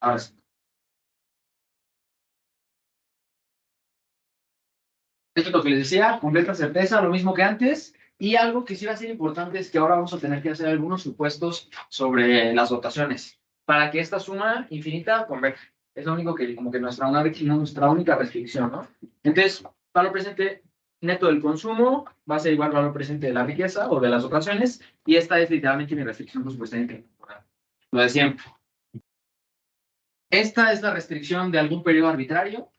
Ahora sí. Esto es lo que les decía, completa certeza, lo mismo que antes. Y algo que sí va a ser importante es que ahora vamos a tener que hacer algunos supuestos sobre las dotaciones para que esta suma infinita converja. Es lo único que, como que nuestra única restricción, ¿no? Entonces, valor presente neto del consumo va a ser igual al valor presente de la riqueza o de las dotaciones, y esta es literalmente mi restricción presupuestaria. Lo de siempre. Esta es la restricción de algún periodo arbitrario,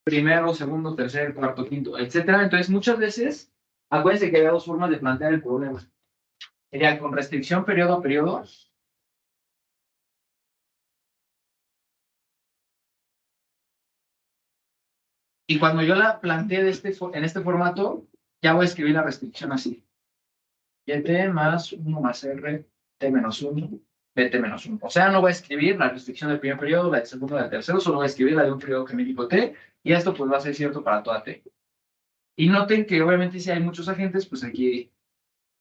primero, segundo, tercer, cuarto, quinto, etcétera. Entonces, muchas veces, acuérdense que hay dos formas de plantear el problema. Sería con restricción periodo a periodo. Y cuando yo la planteé en este formato, ya voy a escribir la restricción así. Y más 1 más R, T menos 1, BT menos 1. O sea, no voy a escribir la restricción del primer periodo, la del segundo, la del tercero, solo voy a escribir la de un periodo genérico T, y esto pues va a ser cierto para toda T. Y noten que obviamente si hay muchos agentes, pues aquí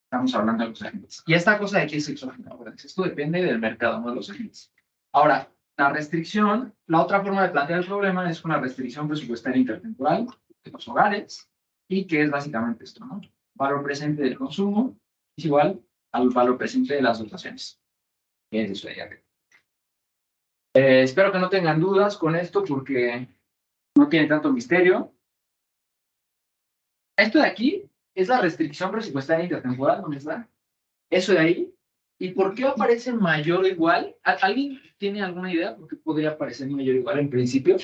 estamos hablando de los agentes. Y esta cosa de aquí es exógena. Esto depende del mercado, no de los agentes. Ahora, la restricción, la otra forma de plantear el problema es con la restricción presupuestaria intertemporal de los hogares, y que es básicamente esto, ¿no? Valor presente del consumo es igual al valor presente de las dotaciones. Es eso de ahí arriba. Espero que no tengan dudas con esto porque no tiene tanto misterio. Esto de aquí es la restricción presupuestaria intertemporal, ¿dónde está? Eso de ahí. ¿Y por qué aparece mayor o igual? ¿Alguien tiene alguna idea por qué podría aparecer mayor o igual en principio?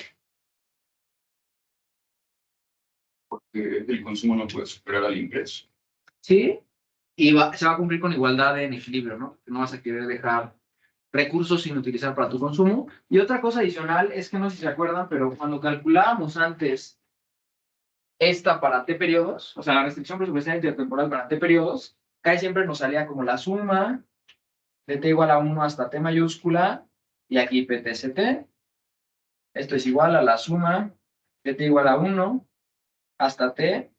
Porque el consumo no puede superar al ingreso. Sí, y se va a cumplir con igualdad en equilibrio, ¿no? No vas a querer dejar recursos sin utilizar para tu consumo. Y otra cosa adicional es que no sé si se acuerdan, pero cuando calculábamos antes esta para T periodos, o sea, la restricción presupuestaria intertemporal para T periodos, casi siempre nos salía como la suma de T igual a 1 hasta T mayúscula, y aquí PTST. Esto es igual a la suma de T igual a 1 hasta T,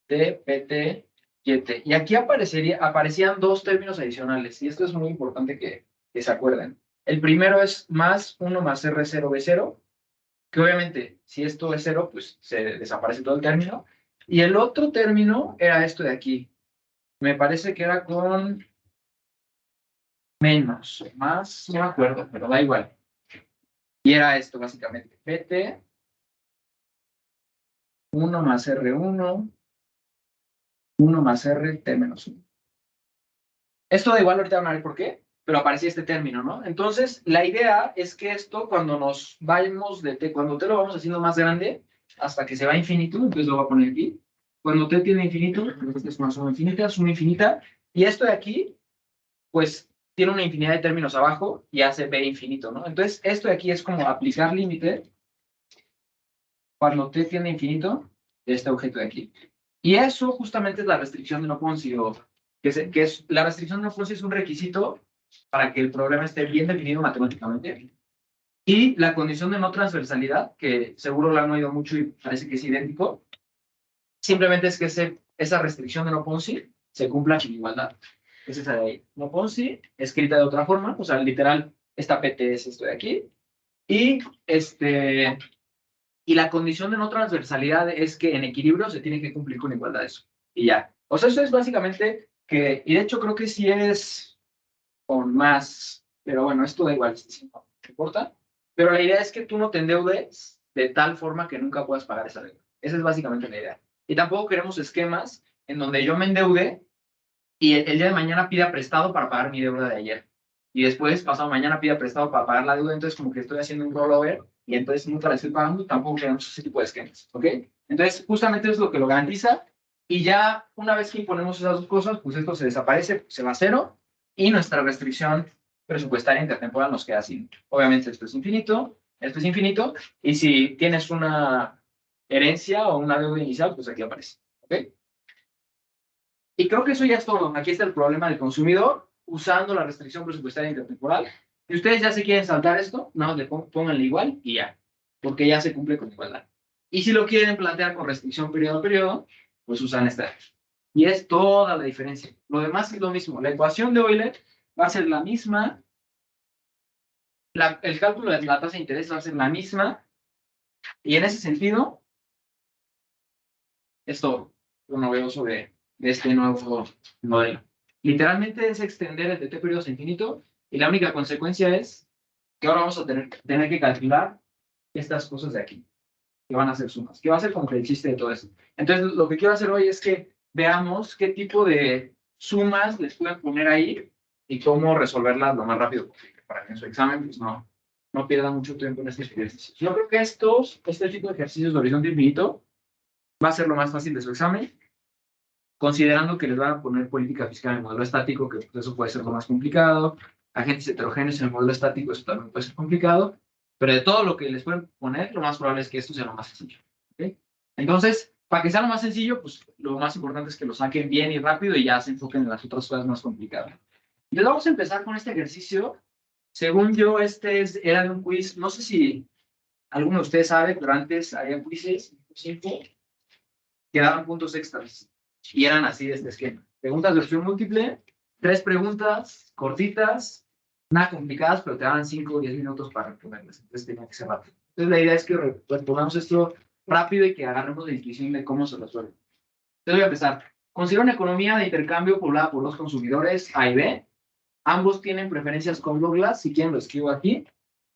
T, PT, y T. Y aquí aparecían dos términos adicionales, y esto es muy importante que se acuerden. El primero es más 1 más R0B0, que obviamente, si esto es 0, pues se desaparece todo el término. Y el otro término era esto de aquí. Me parece que era con menos, más, no me acuerdo, pero da igual. Y era esto, básicamente. PT, 1 más R1, 1 más R, T menos 1. Esto da igual, ahorita van a ver por qué, pero aparecía este término, ¿no? Entonces, la idea es que esto, cuando nos vayamos de T, cuando T lo vamos haciendo más grande, hasta que se va a infinito, entonces lo voy a poner aquí. Cuando T tiene infinito, entonces es una suma infinita, y esto de aquí, pues, tiene una infinidad de términos abajo y hace B infinito, ¿no? Entonces, esto de aquí es como aplicar límite cuando T tiene infinito de este objeto de aquí. Y eso justamente es la restricción de no-Ponzi, que es la restricción de no-Ponzi es un requisito para que el problema esté bien definido matemáticamente. Y la condición de no transversalidad, que seguro lo han oído mucho y parece que es idéntico, simplemente es que esa restricción de no-Ponzi se cumpla con igualdad. Es esa de ahí. No-Ponzi, escrita de otra forma, o sea, literal, esta PT es esto de aquí. Y y la condición de no transversalidad es que en equilibrio se tiene que cumplir con igualdad eso. Y ya. O sea, eso es básicamente que, y de hecho creo que sí es con más, pero bueno, esto da igual, no importa. Pero la idea es que tú no te endeudes de tal forma que nunca puedas pagar esa deuda. Esa es básicamente la idea. Y tampoco queremos esquemas en donde yo me endeude y el día de mañana pida prestado para pagar mi deuda de ayer. Y después, pasado mañana, pida prestado para pagar la deuda, entonces como que estoy haciendo un rollover y entonces nunca la estoy pagando, tampoco queremos ese tipo de esquemas, ¿ok? Entonces, justamente es lo que lo garantiza, y ya una vez que imponemos esas dos cosas, pues esto se desaparece, se va a cero, y nuestra restricción presupuestaria intertemporal nos queda así. Obviamente esto es infinito, y si tienes una herencia o una deuda inicial, pues aquí aparece, ¿ok? Y creo que eso ya es todo. Aquí está el problema del consumidor usando la restricción presupuestaria intertemporal. Si ustedes ya se quieren saltar esto, no, pónganle igual y ya, porque ya se cumple con igualdad. Y si lo quieren plantear con restricción periodo a periodo, pues usan esta. Y es toda la diferencia. Lo demás es lo mismo. La ecuación de Euler va a ser la misma el cálculo de la tasa de interés va a ser la misma. Y en ese sentido, esto lo novedoso de este nuevo modelo. Literalmente es extender el de t periodos a infinito y la única consecuencia es que ahora vamos a tener que calcular estas cosas de aquí, que van a ser sumas, que va a ser como que el chiste de todo eso. Entonces, lo que quiero hacer hoy es que veamos qué tipo de sumas les pueden poner ahí y cómo resolverlas lo más rápido posible para que en su examen pues, no pierdan mucho tiempo en este ejercicio. Yo creo que este tipo de ejercicios de horizonte infinito va a ser lo más fácil de su examen, considerando que les van a poner política fiscal en el modelo estático, que pues, eso puede ser lo más complicado, agentes heterogéneos en el modelo estático, eso también puede ser complicado, pero de todo lo que les pueden poner, lo más probable es que esto sea lo más sencillo. ¿Okay? Entonces, para que sea lo más sencillo, pues lo más importante es que lo saquen bien y rápido y ya se enfoquen en las otras cosas más complicadas. Entonces, vamos a empezar con este ejercicio. Según yo, era de un quiz, no sé si alguno de ustedes sabe, pero antes había quizzes, 5, que daban puntos extras. Y eran así de este esquema. Preguntas de opción múltiple, 3 preguntas cortitas, nada complicadas, pero te daban 5 o 10 minutos para responderlas. Entonces tenía que ser rápido. Entonces la idea es que respondamos esto rápido y que agarremos la intuición de cómo se resuelve. Entonces voy a empezar. Considera una economía de intercambio poblada por dos consumidores A y B. Ambos tienen preferencias con Douglas. Si quieren lo escribo aquí.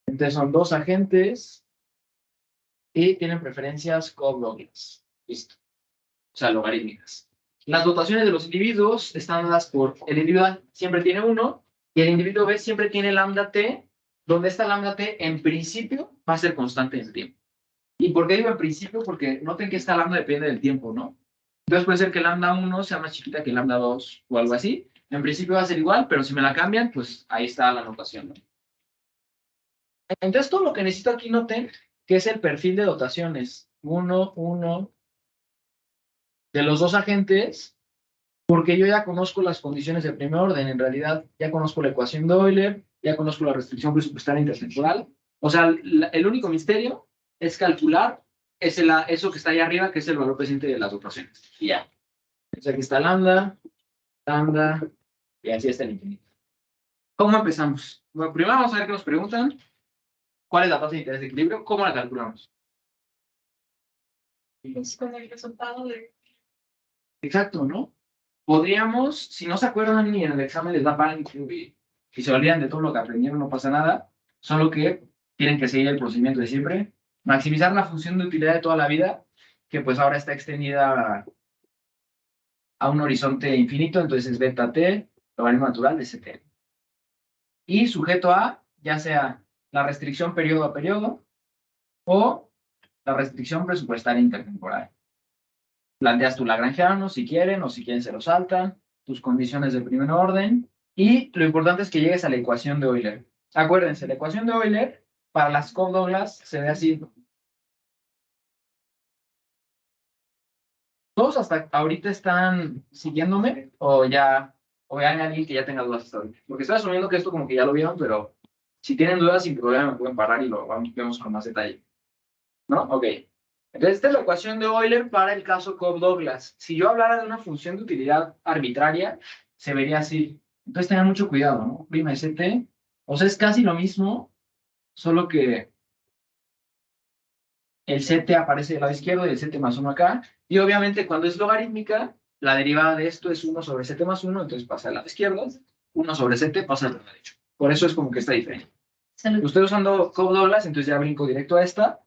Entonces son dos agentes y tienen preferencias con Douglas. Listo. O sea, logarítmicas. Las dotaciones de los individuos están dadas por el individuo A siempre tiene 1 y el individuo B siempre tiene lambda t, donde esta lambda t en principio va a ser constante en el tiempo. ¿Y por qué digo en principio? Porque noten que esta lambda depende del tiempo, ¿no? Entonces puede ser que lambda 1 sea más chiquita que lambda 2 o algo así. En principio va a ser igual, pero si me la cambian, pues ahí está la notación, ¿no? Entonces todo lo que necesito aquí noten que es el perfil de dotaciones. 1, 1, de los dos agentes, porque yo ya conozco las condiciones de primer orden. En realidad, ya conozco la ecuación de Euler, ya conozco la restricción presupuestaria intertemporal. O sea, el único misterio es calcular eso que está ahí arriba, que es el valor presente de las dotaciones. Y ya. O sea, aquí está lambda, lambda, y así está el infinito. ¿Cómo empezamos? Bueno, primero vamos a ver qué nos preguntan. ¿Cuál es la tasa de interés de equilibrio? ¿Cómo la calculamos? Pues con el resultado de... Exacto, ¿no? Podríamos, si no se acuerdan y en el examen les da pánico y se olvidan de todo lo que aprendieron, no pasa nada, solo que tienen que seguir el procedimiento de siempre, maximizar la función de utilidad de toda la vida, que pues ahora está extendida a un horizonte infinito, entonces es beta t, logaritmo natural de ct. Y sujeto a, ya sea la restricción periodo a periodo o la restricción presupuestaria intertemporal. Planteas tu lagrangiano si quieren o si quieren se lo saltan, tus condiciones de primer orden y lo importante es que llegues a la ecuación de Euler. Acuérdense, la ecuación de Euler para las Cobb-Douglas se ve así. ¿Todos hasta ahorita están siguiéndome o hay alguien que ya tenga dudas hasta ahorita? Porque estoy asumiendo que esto como que ya lo vieron, pero si tienen dudas sin problema me pueden parar y vemos con más detalle. ¿No? Ok. Entonces, esta es la ecuación de Euler para el caso Cobb-Douglas. Si yo hablara de una función de utilidad arbitraria, se vería así. Entonces, tengan mucho cuidado, ¿no? Prima ST. O sea, es casi lo mismo, solo que el CT aparece del lado izquierdo y el CT más 1 acá. Y obviamente, cuando es logarítmica, la derivada de esto es 1 sobre CT más 1, entonces pasa al lado izquierdo. 1 sobre CT pasa al lado derecho. Por eso es como que está diferente. Estoy usando Cobb-Douglas, entonces ya brinco directo a esta.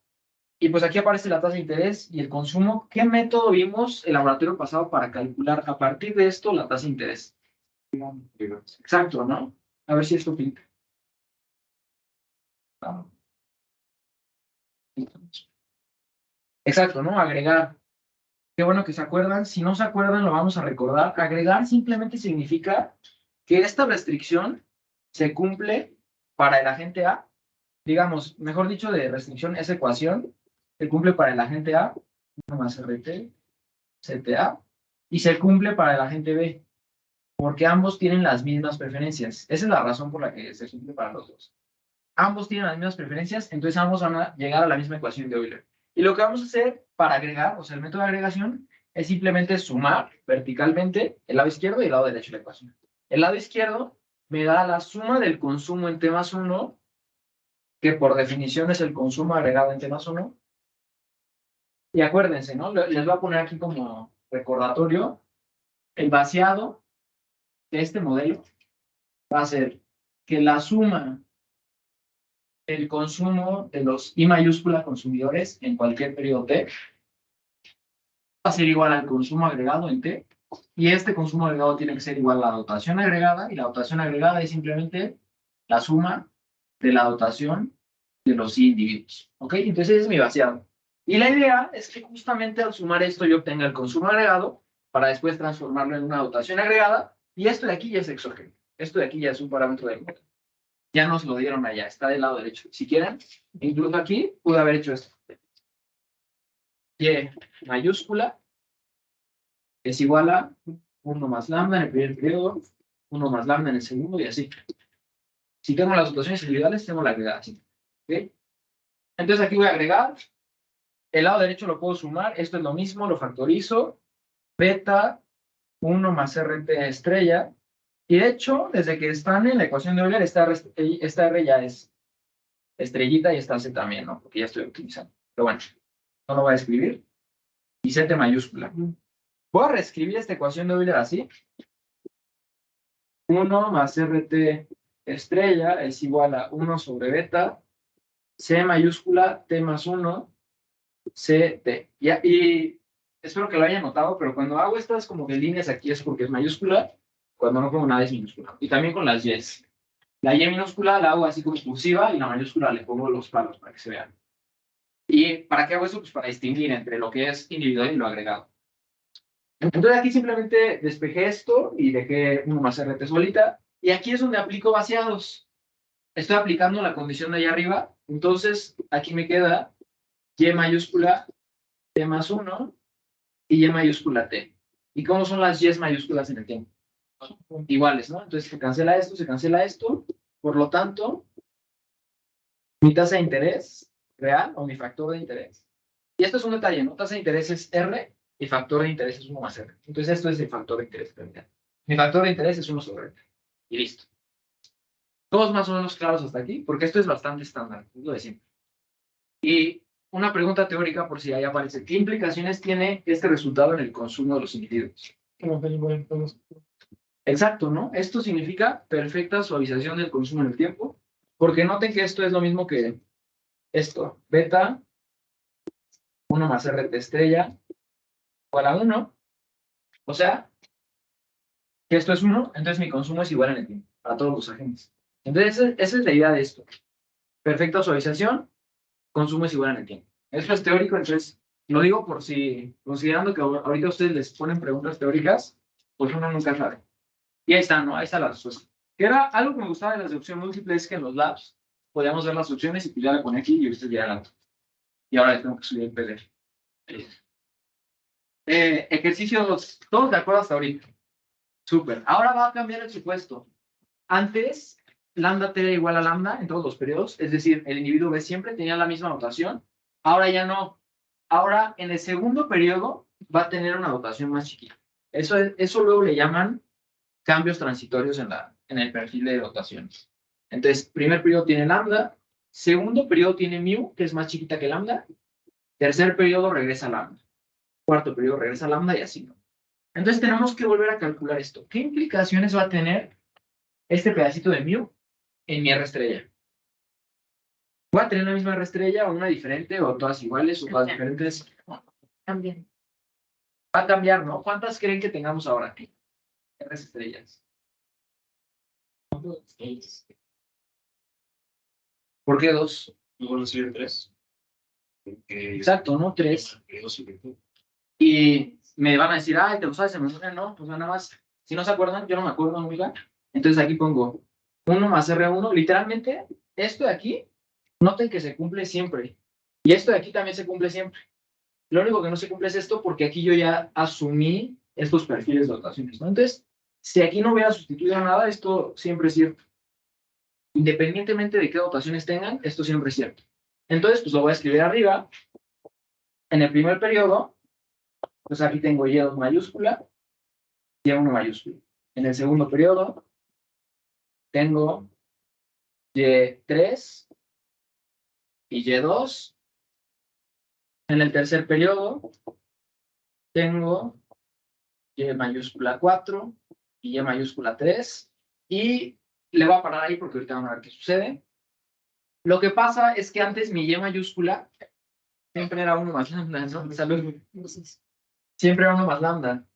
Y pues aquí aparece la tasa de interés y el consumo. ¿Qué método vimos el laboratorio pasado para calcular a partir de esto la tasa de interés? Exacto, ¿no? A ver si esto pinta. Exacto, ¿no? Agregar. Qué bueno que se acuerdan. Si no se acuerdan, lo vamos a recordar. Agregar simplemente significa que esta restricción se cumple para el agente A. Digamos, mejor dicho, de restricción, esa ecuación se cumple para el agente A, 1 más RT, CTA, y se cumple para el agente B, porque ambos tienen las mismas preferencias. Esa es la razón por la que se cumple para los dos. Ambos tienen las mismas preferencias, entonces ambos van a llegar a la misma ecuación de Euler. Y lo que vamos a hacer para agregar, o sea, el método de agregación, es simplemente sumar verticalmente el lado izquierdo y el lado derecho de la ecuación. El lado izquierdo me da la suma del consumo en T más 1 que por definición es el consumo agregado en T más 1. Y acuérdense, ¿no? Les voy a poner aquí como recordatorio, el vaciado de este modelo va a ser que la suma del consumo de los I mayúscula consumidores en cualquier periodo T va a ser igual al consumo agregado en T, y este consumo agregado tiene que ser igual a la dotación agregada, y la dotación agregada es simplemente la suma de la dotación de los I individuos. ¿Ok? Entonces ese es mi vaciado. Y la idea es que justamente al sumar esto yo obtenga el consumo agregado para después transformarlo en una dotación agregada, y esto de aquí ya es exógeno. Esto de aquí ya es un parámetro del modelo. Ya nos lo dieron allá, está del lado derecho. Si quieren, incluso aquí pude haber hecho esto. Y mayúscula es igual a 1 más lambda en el primer periodo, 1 más lambda en el segundo, y así. Si tengo las dotaciones individuales, tengo la agregada. ¿Sí? ¿Okay? Entonces aquí voy a agregar. El lado derecho lo puedo sumar. Esto es lo mismo, lo factorizo. Beta 1 más RT estrella. Y de hecho, desde que están en la ecuación de Euler, esta R ya es estrellita y esta C también, ¿no? Porque ya estoy optimizando. Pero bueno, no lo voy a escribir. Y Z mayúscula. Voy a reescribir esta ecuación de Euler así. 1 más RT estrella es igual a 1 sobre beta, C mayúscula, T más 1, CT. Y espero que lo hayan notado, pero cuando hago estas como que líneas aquí es porque es mayúscula, cuando no pongo nada es minúscula. Y también con las Y's. La Y minúscula la hago así como cursiva y la mayúscula le pongo los palos para que se vean. ¿Y para qué hago eso? Pues para distinguir entre lo que es individual y lo agregado. Entonces aquí simplemente despejé esto y dejé 1 más RT solita. Y aquí es donde aplico vaciados. Estoy aplicando la condición de allá arriba. Entonces aquí me queda Y mayúscula T más 1 y Y mayúscula T. ¿Y cómo son las Y mayúsculas en el tiempo? Iguales, ¿no? Entonces se cancela esto, se cancela esto. Por lo tanto, mi tasa de interés real o mi factor de interés. Y esto es un detalle, ¿no? Tasa de interés es R y factor de interés es 1 más R. Entonces esto es el factor de interés. Mi factor de interés es 1 sobre R. Y listo. Todos más o menos claros hasta aquí, porque esto es bastante estándar, es lo de siempre. Y una pregunta teórica, por si ahí aparece, ¿qué implicaciones tiene este resultado en el consumo de los individuos? Exacto, ¿no? Esto significa perfecta suavización del consumo en el tiempo, porque noten que esto es lo mismo que esto, beta 1 más RT estrella igual a 1, o sea, que esto es 1, entonces mi consumo es igual en el tiempo, para todos los agentes. Entonces, esa es la idea de esto. Perfecta suavización, consumo es igual en el tiempo. Esto es teórico, entonces lo digo por si, considerando que ahorita ustedes les ponen preguntas teóricas, pues uno nunca sabe. Y ahí está, ¿no? Ahí está la respuesta. Que era algo que me gustaba de las de opción múltiple, es que en los labs podíamos ver las opciones y pues ya la ponía aquí y ustedes ya la. Y ahora les tengo que subir el PDF. Ejercicios, todos de acuerdo hasta ahorita. Súper. Ahora va a cambiar el supuesto. Antes, lambda t era igual a lambda en todos los periodos, es decir, el individuo B siempre tenía la misma notación. Ahora ya no. Ahora, en el segundo periodo, va a tener una dotación más chiquita. Eso luego le llaman cambios transitorios en el perfil de dotaciones. Entonces, primer periodo tiene lambda, segundo periodo tiene mu, que es más chiquita que lambda, tercer periodo regresa lambda, cuarto periodo regresa lambda y así, ¿no? Entonces tenemos que volver a calcular esto. ¿Qué implicaciones va a tener este pedacito de mu en mi R estrella? ¿Voy a tener la misma R estrella o una diferente o todas iguales o todas diferentes? También. Va a cambiar, ¿no? ¿Cuántas creen que tengamos ahora aquí? R estrellas. ¿Por qué dos? Luego recibir 3. Exacto, ¿no? 3. Y me van a decir, ay, ¿te lo sabes de memoria? No, pues nada más. Si no se acuerdan, yo no me acuerdo, amiga. Entonces aquí pongo 1 más R1. Literalmente, esto de aquí, noten que se cumple siempre. Y esto de aquí también se cumple siempre. Lo único que no se cumple es esto porque aquí yo ya asumí estos perfiles de dotaciones, ¿no? Entonces, si aquí no hubiera sustituido nada, esto siempre es cierto. Independientemente de qué dotaciones tengan, esto siempre es cierto. Entonces, pues lo voy a escribir arriba. En el primer periodo, pues aquí tengo Y2 mayúscula, Y1 mayúscula. En el segundo periodo, tengo Y3 y Y2. En el tercer periodo tengo Y mayúscula 4 y Y mayúscula 3. Y le voy a parar ahí porque ahorita van a ver qué sucede. Lo que pasa es que antes mi Y mayúscula siempre era 1 más lambda, ¿no? Salud. Siempre era 1 más lambda.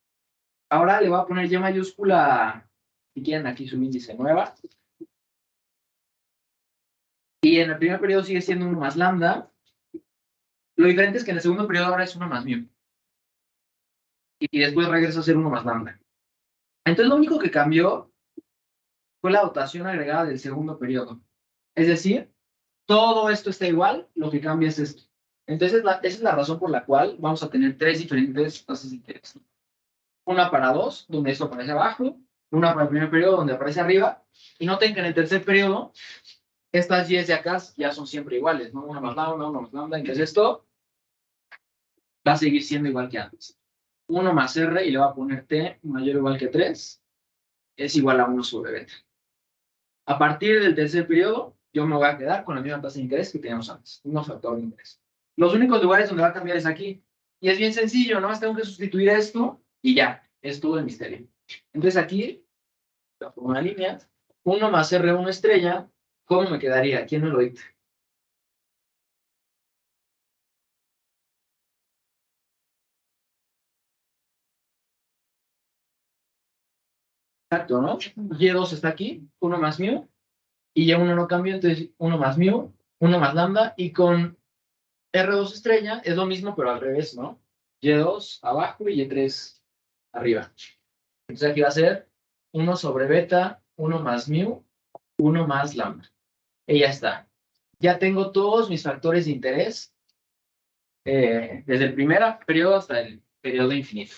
Ahora le voy a poner Y mayúscula, si quieren aquí su índice nueva. Y en el primer periodo sigue siendo 1 más lambda. Lo diferente es que en el segundo periodo ahora es 1 más mu. Y después regresa a ser 1 más lambda. Entonces lo único que cambió fue la dotación agregada del segundo periodo. Es decir, todo esto está igual, lo que cambia es esto. Entonces esa es la razón por la cual vamos a tener 3 diferentes tasas de interés. Una para 2, donde esto aparece abajo. Una para el primer periodo, donde aparece arriba. Y noten que en el tercer periodo, estas Y's de acá ya son siempre iguales, ¿no? Una más lambda, una más lambda. Entonces esto va a seguir siendo igual que antes. 1 más R, y le voy a poner T mayor o igual que 3, es igual a 1 sobre beta. A partir del tercer periodo, yo me voy a quedar con la misma tasa de interés que teníamos antes, un factor de interés. Los únicos lugares donde va a cambiar es aquí. Y es bien sencillo, nada más tengo que sustituir esto y ya, es todo el misterio. Entonces aquí, la pongo una línea, 1 más R1 estrella, ¿cómo me quedaría? ¿Quién me lo dicta? Exacto, ¿no? Y2 está aquí, 1 más mu, y Y1 no cambia, entonces 1 más mu, 1 más lambda, y con R2 estrella es lo mismo, pero al revés, ¿no? Y2 abajo y Y3 arriba. Entonces aquí va a ser 1 sobre beta, 1 más mu, 1 más lambda. Y ya está. Ya tengo todos mis factores de interés desde el primer periodo hasta el periodo infinito.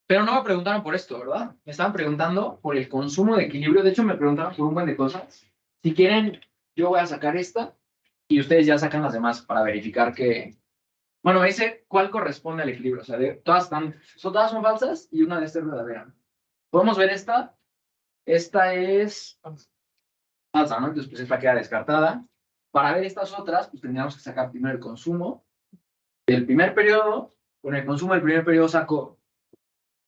Pero no me preguntaron por esto, ¿verdad? Me estaban preguntando por el consumo de equilibrio. De hecho, me preguntaron por un buen de cosas. Si quieren, yo voy a sacar esta y ustedes ya sacan las demás para verificar que... Bueno, me dice cuál corresponde al equilibrio. O sea, todas son falsas y una de estas es verdadera. Podemos ver esta. Esta es falsa, ¿no? Entonces, pues esta queda descartada. Para ver estas otras, pues tendríamos que sacar primero el consumo del primer periodo. Con el consumo del primer periodo saco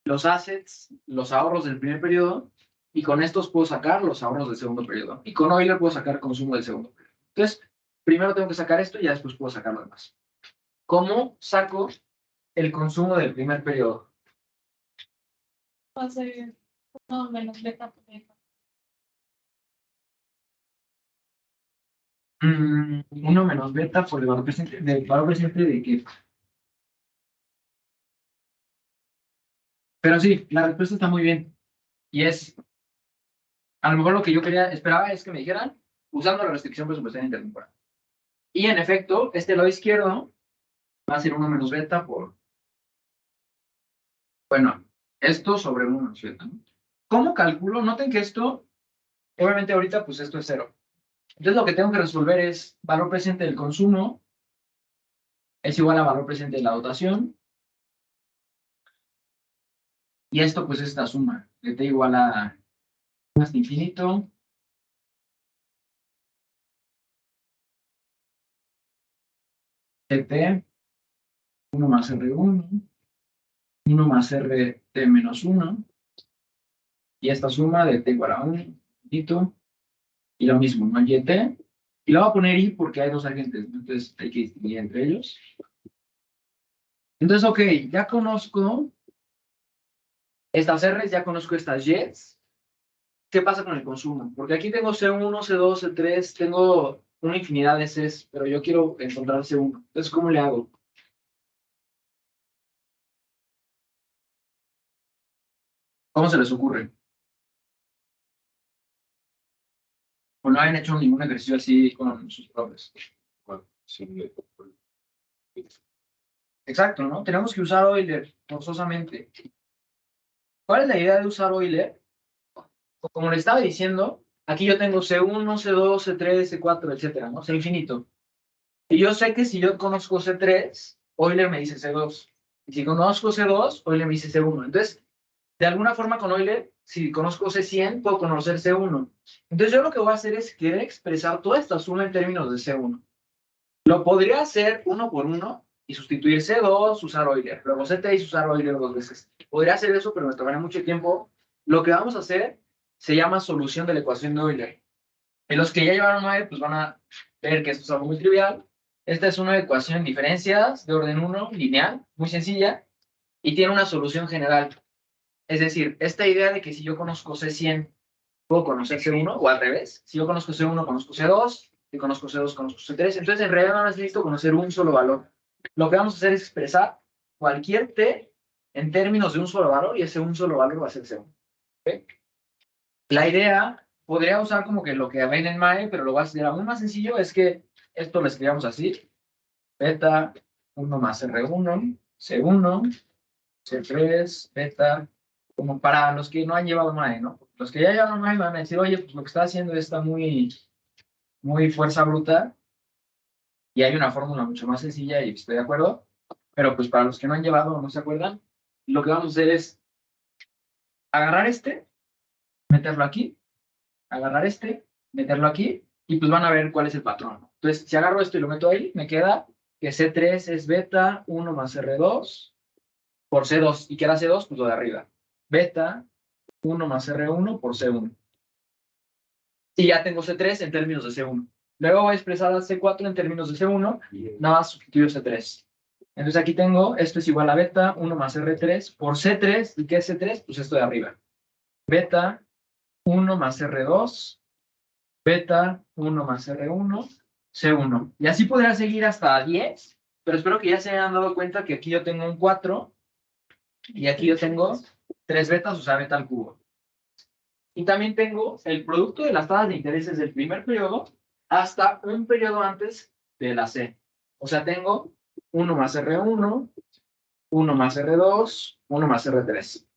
los assets, los ahorros del primer periodo, y con estos puedo sacar los ahorros del segundo periodo. Y con Euler puedo sacar consumo del segundo periodo. Entonces, primero tengo que sacar esto y ya después puedo sacar lo demás. ¿Cómo saco el consumo del primer periodo? Va a ser 1 menos beta por beta. 1 menos beta por el valor presente. ¿Del valor presente de qué? Pero sí, la respuesta está muy bien. Y es, a lo mejor lo que yo esperaba es que me dijeran, usando la restricción presupuestaria intertemporal. Y en efecto, este lado izquierdo va a ser 1 menos beta por, bueno, esto sobre 1 menos beta, ¿no? ¿Cómo calculo? Noten que esto, obviamente ahorita, pues esto es 0. Entonces lo que tengo que resolver es valor presente del consumo es igual a valor presente de la dotación. Y esto, pues, es esta suma, que t igual a hasta infinito. Tt, 1 más R1, 1 más RT menos 1. Y esta suma de t igual a 1, infinito. Y lo mismo, ¿no? YT. Y lo voy a poner I porque hay dos agentes, ¿no? Entonces hay que distinguir entre ellos. Entonces, ok, ya conozco estas R's, ya conozco estas Y's. ¿Qué pasa con el consumo? Porque aquí tengo C1, C2, C3, tengo una infinidad de Cs, pero yo quiero encontrar C1. Entonces, ¿cómo le hago? ¿Cómo se les ocurre? ¿O no hayan hecho ningún ejercicio así con sus profes? Exacto, ¿no? Tenemos que usar Euler forzosamente. ¿Cuál es la idea de usar Euler? Como le estaba diciendo, aquí yo tengo C1, C2, C3, C4, etcétera, ¿no? C infinito. Y yo sé que si yo conozco C3, Euler me dice C2. Y si conozco C2, Euler me dice C1. Entonces, De alguna forma con Euler, si conozco C100, puedo conocer C1. Entonces yo lo que voy a hacer es querer expresar toda esta suma en términos de C1. Lo podría hacer uno por uno y sustituir C2, usar Euler, luego C3 usar Euler 2 veces. Podría hacer eso, pero me tomaría mucho tiempo. Lo que vamos a hacer se llama solución de la ecuación de Euler. Y los que ya llevaron 9, pues van a ver que esto es algo muy trivial. Esta es una ecuación en diferencias de orden 1, lineal, muy sencilla, y tiene una solución general. Es decir, esta idea de que si yo conozco C100, puedo conocer C1, o al revés. Si yo conozco C1, conozco C2, si conozco C2, conozco C3. Entonces, en realidad no necesito conocer un solo valor. Lo que vamos a hacer es expresar cualquier T en términos de un solo valor, y ese un solo valor va a ser C1. ¿Okay? La idea podría usar como que lo que ven en MAE, pero lo voy a hacer aún más sencillo, es que esto lo escribamos así. Beta 1 más R1, C1, C3, beta, como para los que no han llevado MAE, ¿no? Los que ya llevan MAE van a decir, oye, pues lo que está haciendo está muy fuerza bruta, y hay una fórmula mucho más sencilla, y estoy de acuerdo, pero pues para los que no han llevado o no se acuerdan, lo que vamos a hacer es agarrar meterlo aquí, agarrar meterlo aquí, y pues van a ver cuál es el patrón, ¿no? Entonces, si agarro esto y lo meto ahí, me queda que C3 es beta 1 más R2 por C2, y que era C2, pues lo de arriba. Beta 1 más R1 por C1. Y ya tengo C3 en términos de C1. Luego voy a expresar a C4 en términos de C1, nada más sustituyo C3. Entonces aquí tengo, esto es igual a beta 1 más R3 por C3, ¿y qué es C3? Pues esto de arriba. Beta 1 más R2, beta 1 más R1, C1. Y así podría seguir hasta 10, pero espero que ya se hayan dado cuenta que aquí yo tengo un 4, y aquí yo tengo 3 betas, o sea, beta al cubo. Y también tengo el producto de las tasas de intereses del primer periodo hasta un periodo antes de la C. O sea, tengo 1 más R1, 1 más R2, 1 más R3.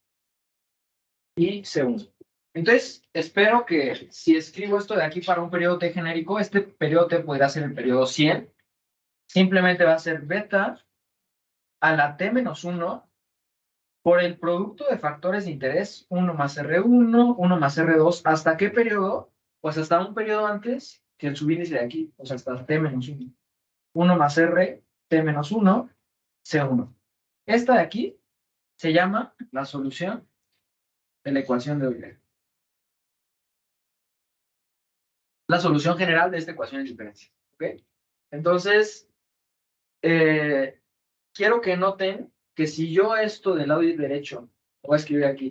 Y C1. Entonces, espero que si escribo esto de aquí para un periodo T genérico, este periodo T podrá ser el periodo 100. Simplemente va a ser beta a la T menos 1 por el producto de factores de interés 1 más R1, 1 más R2. ¿Hasta qué periodo? Pues hasta un periodo antes que el subíndice de aquí, o sea, hasta T menos 1. 1 más R, T menos 1, C1. Esta de aquí se llama la solución de la ecuación de Euler. La solución general de esta ecuación de diferencia. ¿Ok? Entonces, quiero que noten que si yo esto del lado derecho, lo voy a escribir aquí,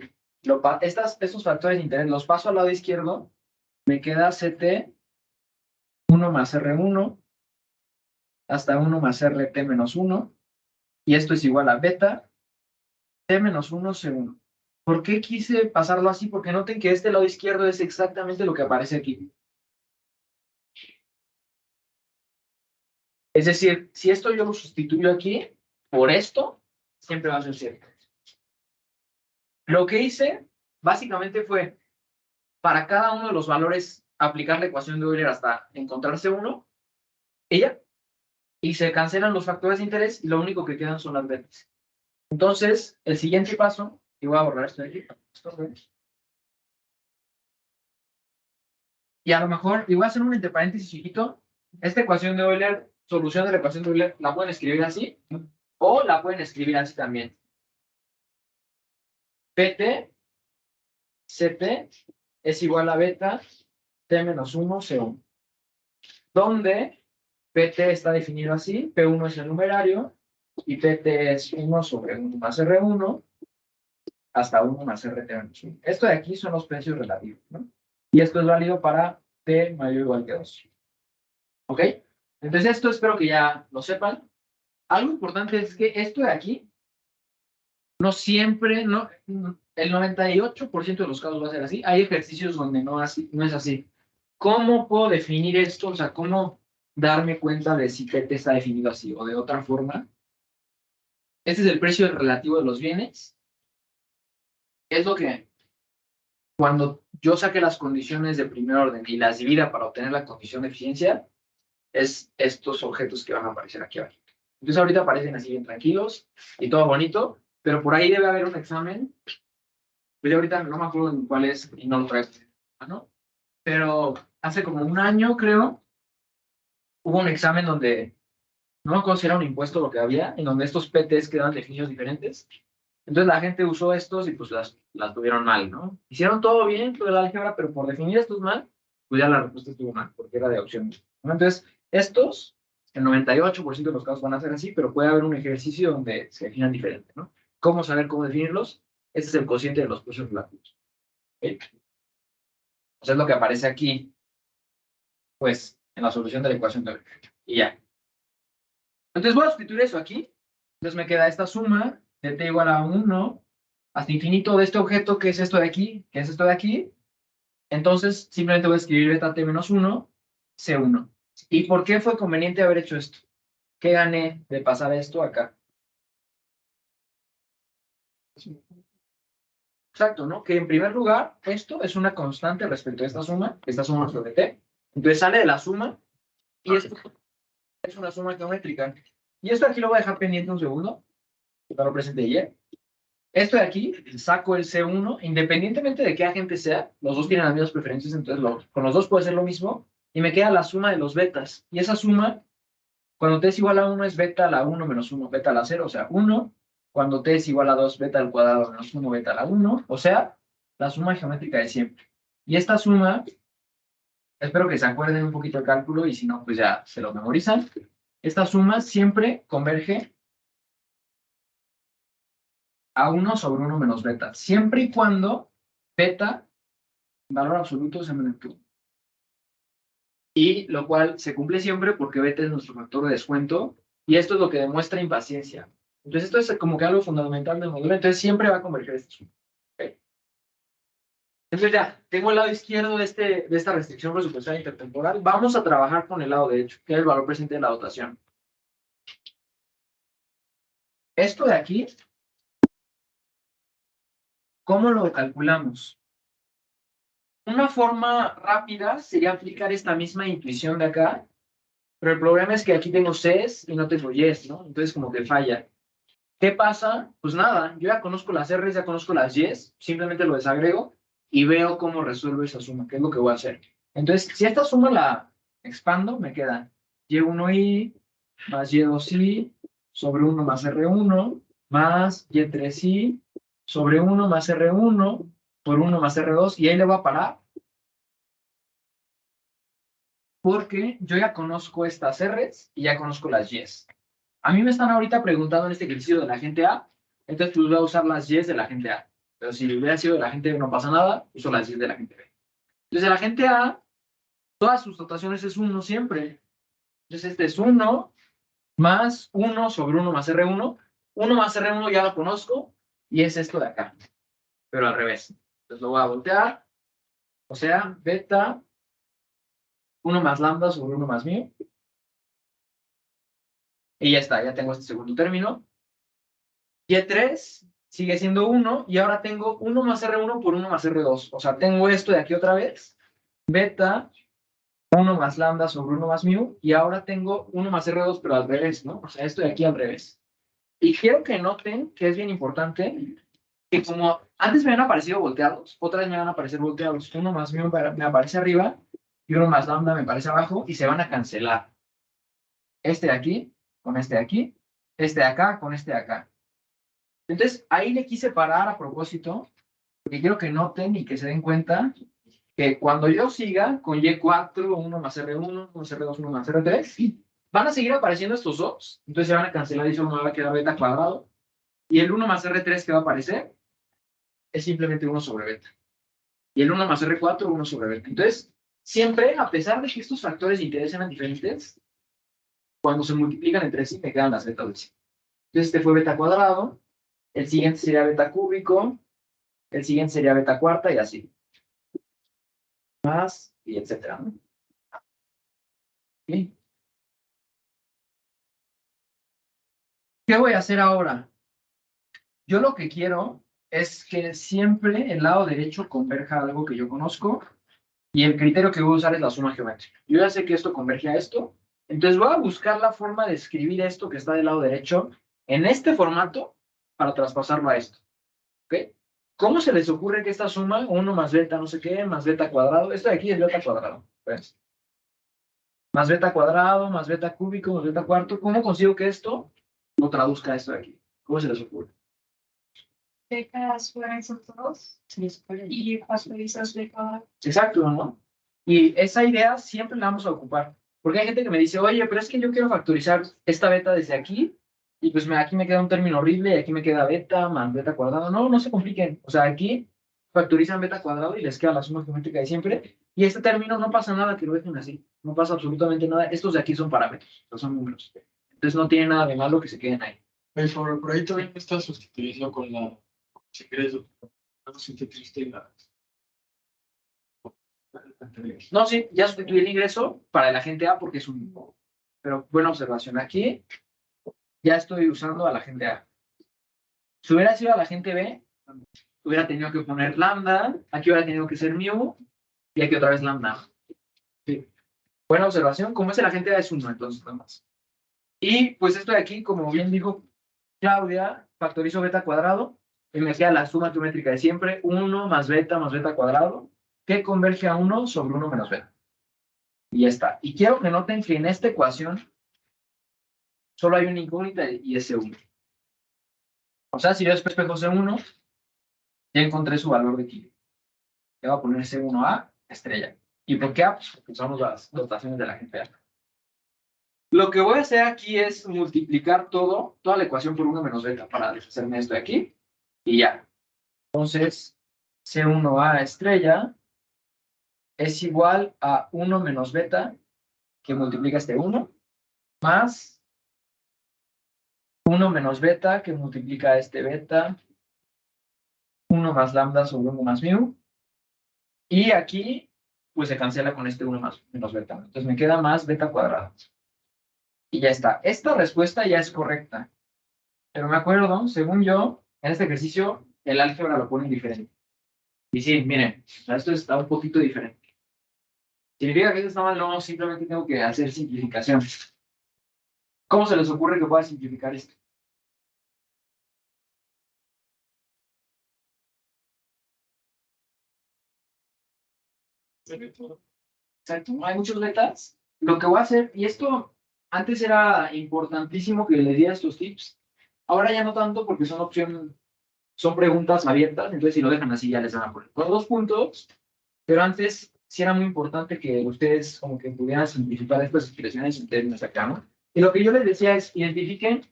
estos factores de interés los paso al lado izquierdo, me queda CT 1 más R1 hasta 1 más RT menos 1, y esto es igual a beta T menos 1 C1. ¿Por qué quise pasarlo así? Porque noten que este lado izquierdo es exactamente lo que aparece aquí. Es decir, si esto yo lo sustituyo aquí por esto, siempre va a ser cierto. Lo que hice básicamente fue, para cada uno de los valores, aplicar la ecuación de Euler hasta encontrarse uno, y se cancelan los factores de interés, y lo único que quedan son las betas. Entonces, el siguiente paso, y voy a borrar esto de aquí, y a lo mejor, y voy a hacer un entre paréntesis chiquito, esta ecuación de Euler, solución de la ecuación de Euler, la pueden escribir así, o la pueden escribir así también. PT, CT, es igual a beta, T menos 1, C1. Donde PT está definido así, P1 es el numerario, y PT es 1 sobre 1 más R1, hasta 1 más RT menos 1. Esto de aquí son los precios relativos, ¿no? Y esto es válido para T mayor o igual que 2. ¿Ok? Entonces esto espero que ya lo sepan. Algo importante es que esto de aquí, no siempre, no, el 98% de los casos va a ser así. Hay ejercicios donde no es así. ¿Cómo puedo definir esto? O sea, ¿cómo darme cuenta de si PT está definido así o de otra forma? Este es el precio relativo de los bienes. Es lo que, cuando yo saque las condiciones de primer orden y las divida para obtener la condición de eficiencia, es estos objetos que van a aparecer aquí abajo. Entonces ahorita aparecen así bien tranquilos y todo bonito, pero por ahí debe haber un examen pues ya ahorita no me acuerdo en cuál es y no lo traigo, ¿no? Pero hace como un año, creo, hubo un examen donde, no me acuerdo si era un impuesto lo que había, en donde estos PTs quedaban definidos diferentes. Entonces la gente usó estos y pues las tuvieron mal, ¿no? Hicieron todo bien, todo el álgebra, pero por definir estos mal, pues ya la respuesta estuvo mal, porque era de opción, ¿no? Entonces, estos, el 98% de los casos van a ser así, pero puede haber un ejercicio donde se definan diferente, ¿no? ¿Cómo saber cómo definirlos? Este es el cociente de los precios relativos. ¿Ok? O sea, es lo que aparece aquí, pues, en la solución de la ecuación de y ya. Entonces voy a sustituir eso aquí. Entonces me queda esta suma de t igual a 1 hasta infinito de este objeto, que es esto de aquí, que es esto de aquí. Entonces simplemente voy a escribir beta t menos 1, C1. ¿Y por qué fue conveniente haber hecho esto? ¿Qué gané de pasar esto acá? Exacto, ¿no? Que en primer lugar, esto es una constante respecto a esta suma sobre t. Entonces sale de la suma y esto es una suma geométrica. Y esto aquí lo voy a dejar pendiente un segundo, para lo presente y. Esto de aquí, saco el C1, independientemente de qué agente sea, los dos tienen las mismas preferencias, entonces con los dos puede ser lo mismo, y me queda la suma de los betas. Y esa suma, cuando t es igual a 1, es beta a la 1 menos 1, beta a la 0, o sea, 1. Cuando t es igual a 2, beta al cuadrado menos 1, beta a la 1, o sea, la suma geométrica de siempre. Y esta suma, espero que se acuerden un poquito el cálculo, y si no, pues ya se lo memorizan. Esta suma siempre converge a 1 sobre 1 menos beta, siempre y cuando beta, valor absoluto, sea menor que 1. Y lo cual se cumple siempre porque beta es nuestro factor de descuento, y esto es lo que demuestra impaciencia. Entonces esto es como que algo fundamental del módulo, entonces siempre va a converger este suma. ¿Okay? Entonces ya, tengo el lado izquierdo de esta restricción presupuestaria intertemporal. Vamos a trabajar con el lado derecho, que es el valor presente de la dotación. Esto de aquí, ¿cómo lo calculamos? Una forma rápida sería aplicar esta misma intuición de acá, pero el problema es que aquí tengo Cs y no tengo Ys, ¿no? Entonces como que falla. ¿Qué pasa? Pues nada, yo ya conozco las Rs, ya conozco las Ys, simplemente lo desagrego y veo cómo resuelvo esa suma, que es lo que voy a hacer. Entonces, si esta suma la expando, me queda Y1i más Y2i sobre 1 más R1 más Y3i sobre 1 más R1 por 1 más R2, y ahí le voy a parar porque yo ya conozco estas Rs y ya conozco las Ys. A mí me están ahorita preguntando en este ejercicio de la gente A, entonces pues voy a usar las Ys de la gente A. Pero si hubiera sido de la gente B no pasa nada, uso las Ys de la gente B. Entonces de la gente A, todas sus notaciones es 1 siempre. Entonces este es 1 más 1 sobre 1 más R1. 1 más R1 ya lo conozco y es esto de acá, pero al revés. Entonces lo voy a voltear, o sea, beta 1 más lambda sobre 1 más mu. Y ya está, ya tengo este segundo término. Y3 sigue siendo 1, y ahora tengo 1 más R1 por 1 más R2. O sea, tengo esto de aquí otra vez, beta 1 más lambda sobre 1 más mu, y ahora tengo 1 más R2, pero al revés, ¿no? O sea, esto de aquí al revés. Y quiero que noten que es bien importante que como antes me habían aparecido volteados, otra vez me van a aparecer volteados. 1 más mu me aparece arriba y 1 más lambda me aparece abajo, y se van a cancelar. Este de aquí con este de aquí, este de acá con este de acá. Entonces, ahí le quise parar a propósito, porque quiero que noten y que se den cuenta que cuando yo siga con Y4, 1 más R1, 1 más R2, 1 más R3, van a seguir apareciendo estos dos, entonces se van a cancelar y solo me va a quedar beta cuadrado, y el 1 más R3 que va a aparecer es simplemente 1 sobre beta, y el 1 más R4, 1 sobre beta. Entonces, siempre, a pesar de que estos factores de interés sean diferentes, cuando se multiplican entre sí, me quedan las betas de sí. Entonces, este fue beta cuadrado, el siguiente sería beta cúbico, el siguiente sería beta cuarta y así. Más y etcétera, ¿no? ¿Sí? ¿Qué voy a hacer ahora? Yo lo que quiero es que siempre el lado derecho converja a algo que yo conozco, y el criterio que voy a usar es la suma geométrica. Yo ya sé que esto converge a esto, entonces voy a buscar la forma de escribir esto que está del lado derecho en este formato para traspasarlo a esto. ¿Ok? ¿Cómo se les ocurre que esta suma, 1 más beta no sé qué, más beta cuadrado, esto de aquí es beta cuadrado, pues, más beta cuadrado, más beta cúbico, más beta cuarto, ¿cómo consigo que esto lo traduzca a esto de aquí? ¿Cómo se les ocurre? Becas fuera esos dos. Y factorizas beca. Exacto, ¿no? Y esa idea siempre la vamos a ocupar. Porque hay gente que me dice, oye, pero es que yo quiero factorizar esta beta desde aquí, y pues aquí me queda un término horrible, y aquí me queda beta más beta cuadrado. No, no se compliquen. O sea, aquí factorizan beta cuadrado y les queda la suma geométrica de siempre. Y este término no pasa nada que lo dejen así. No pasa absolutamente nada. Estos de aquí son parámetros, no son números. Entonces no tiene nada de malo que se queden ahí. Oye, por ahí también me estás sustituyendo con la. Si quieres, no sustituiste la. No, sí, ya sustituí el ingreso para el agente A porque es un... Pero buena observación. Aquí ya estoy usando al agente A. Si hubiera sido al agente B, hubiera tenido que poner lambda, aquí hubiera tenido que ser mu, y aquí otra vez lambda. Sí. Buena observación. Como es el agente A, es 1, entonces nada más. Y pues esto de aquí, como bien dijo Claudia, factorizo beta cuadrado, y me queda la suma geométrica de siempre, 1 más beta cuadrado, que converge a 1 sobre 1 menos beta. Y ya está. Y quiero que noten que en esta ecuación solo hay una incógnita y es C1. O sea, si yo después espejo C1, ya encontré su valor de equilibrio. Le voy a poner C1A estrella. ¿Y por qué A? Pues porque usamos las dotaciones de la gente A. Lo que voy a hacer aquí es multiplicar toda la ecuación por 1 menos beta para deshacerme esto de aquí. Y ya. Entonces, C1A estrella es igual a 1 menos beta, que multiplica este 1, más 1 menos beta, que multiplica este beta, 1 más lambda sobre 1 más mu. Y aquí, pues se cancela con este 1 más menos beta. Entonces me queda más beta cuadrado. Y ya está. Esta respuesta ya es correcta. Pero me acuerdo, según yo, en este ejercicio, el álgebra lo pone diferente. Y sí, miren, esto está un poquito diferente. ¿Significa que esto está mal? No, simplemente tengo que hacer simplificación. ¿Cómo se les ocurre que pueda simplificar esto? Exacto, hay muchos betas. Lo que voy a hacer, y esto antes era importantísimo que les diera estos tips, ahora ya no tanto porque son preguntas abiertas, entonces si lo dejan así ya les van a poner los 2 puntos, pero antes sí era muy importante que ustedes como que pudieran simplificar estas expresiones en términos acá, ¿no? Y lo que yo les decía es, identifiquen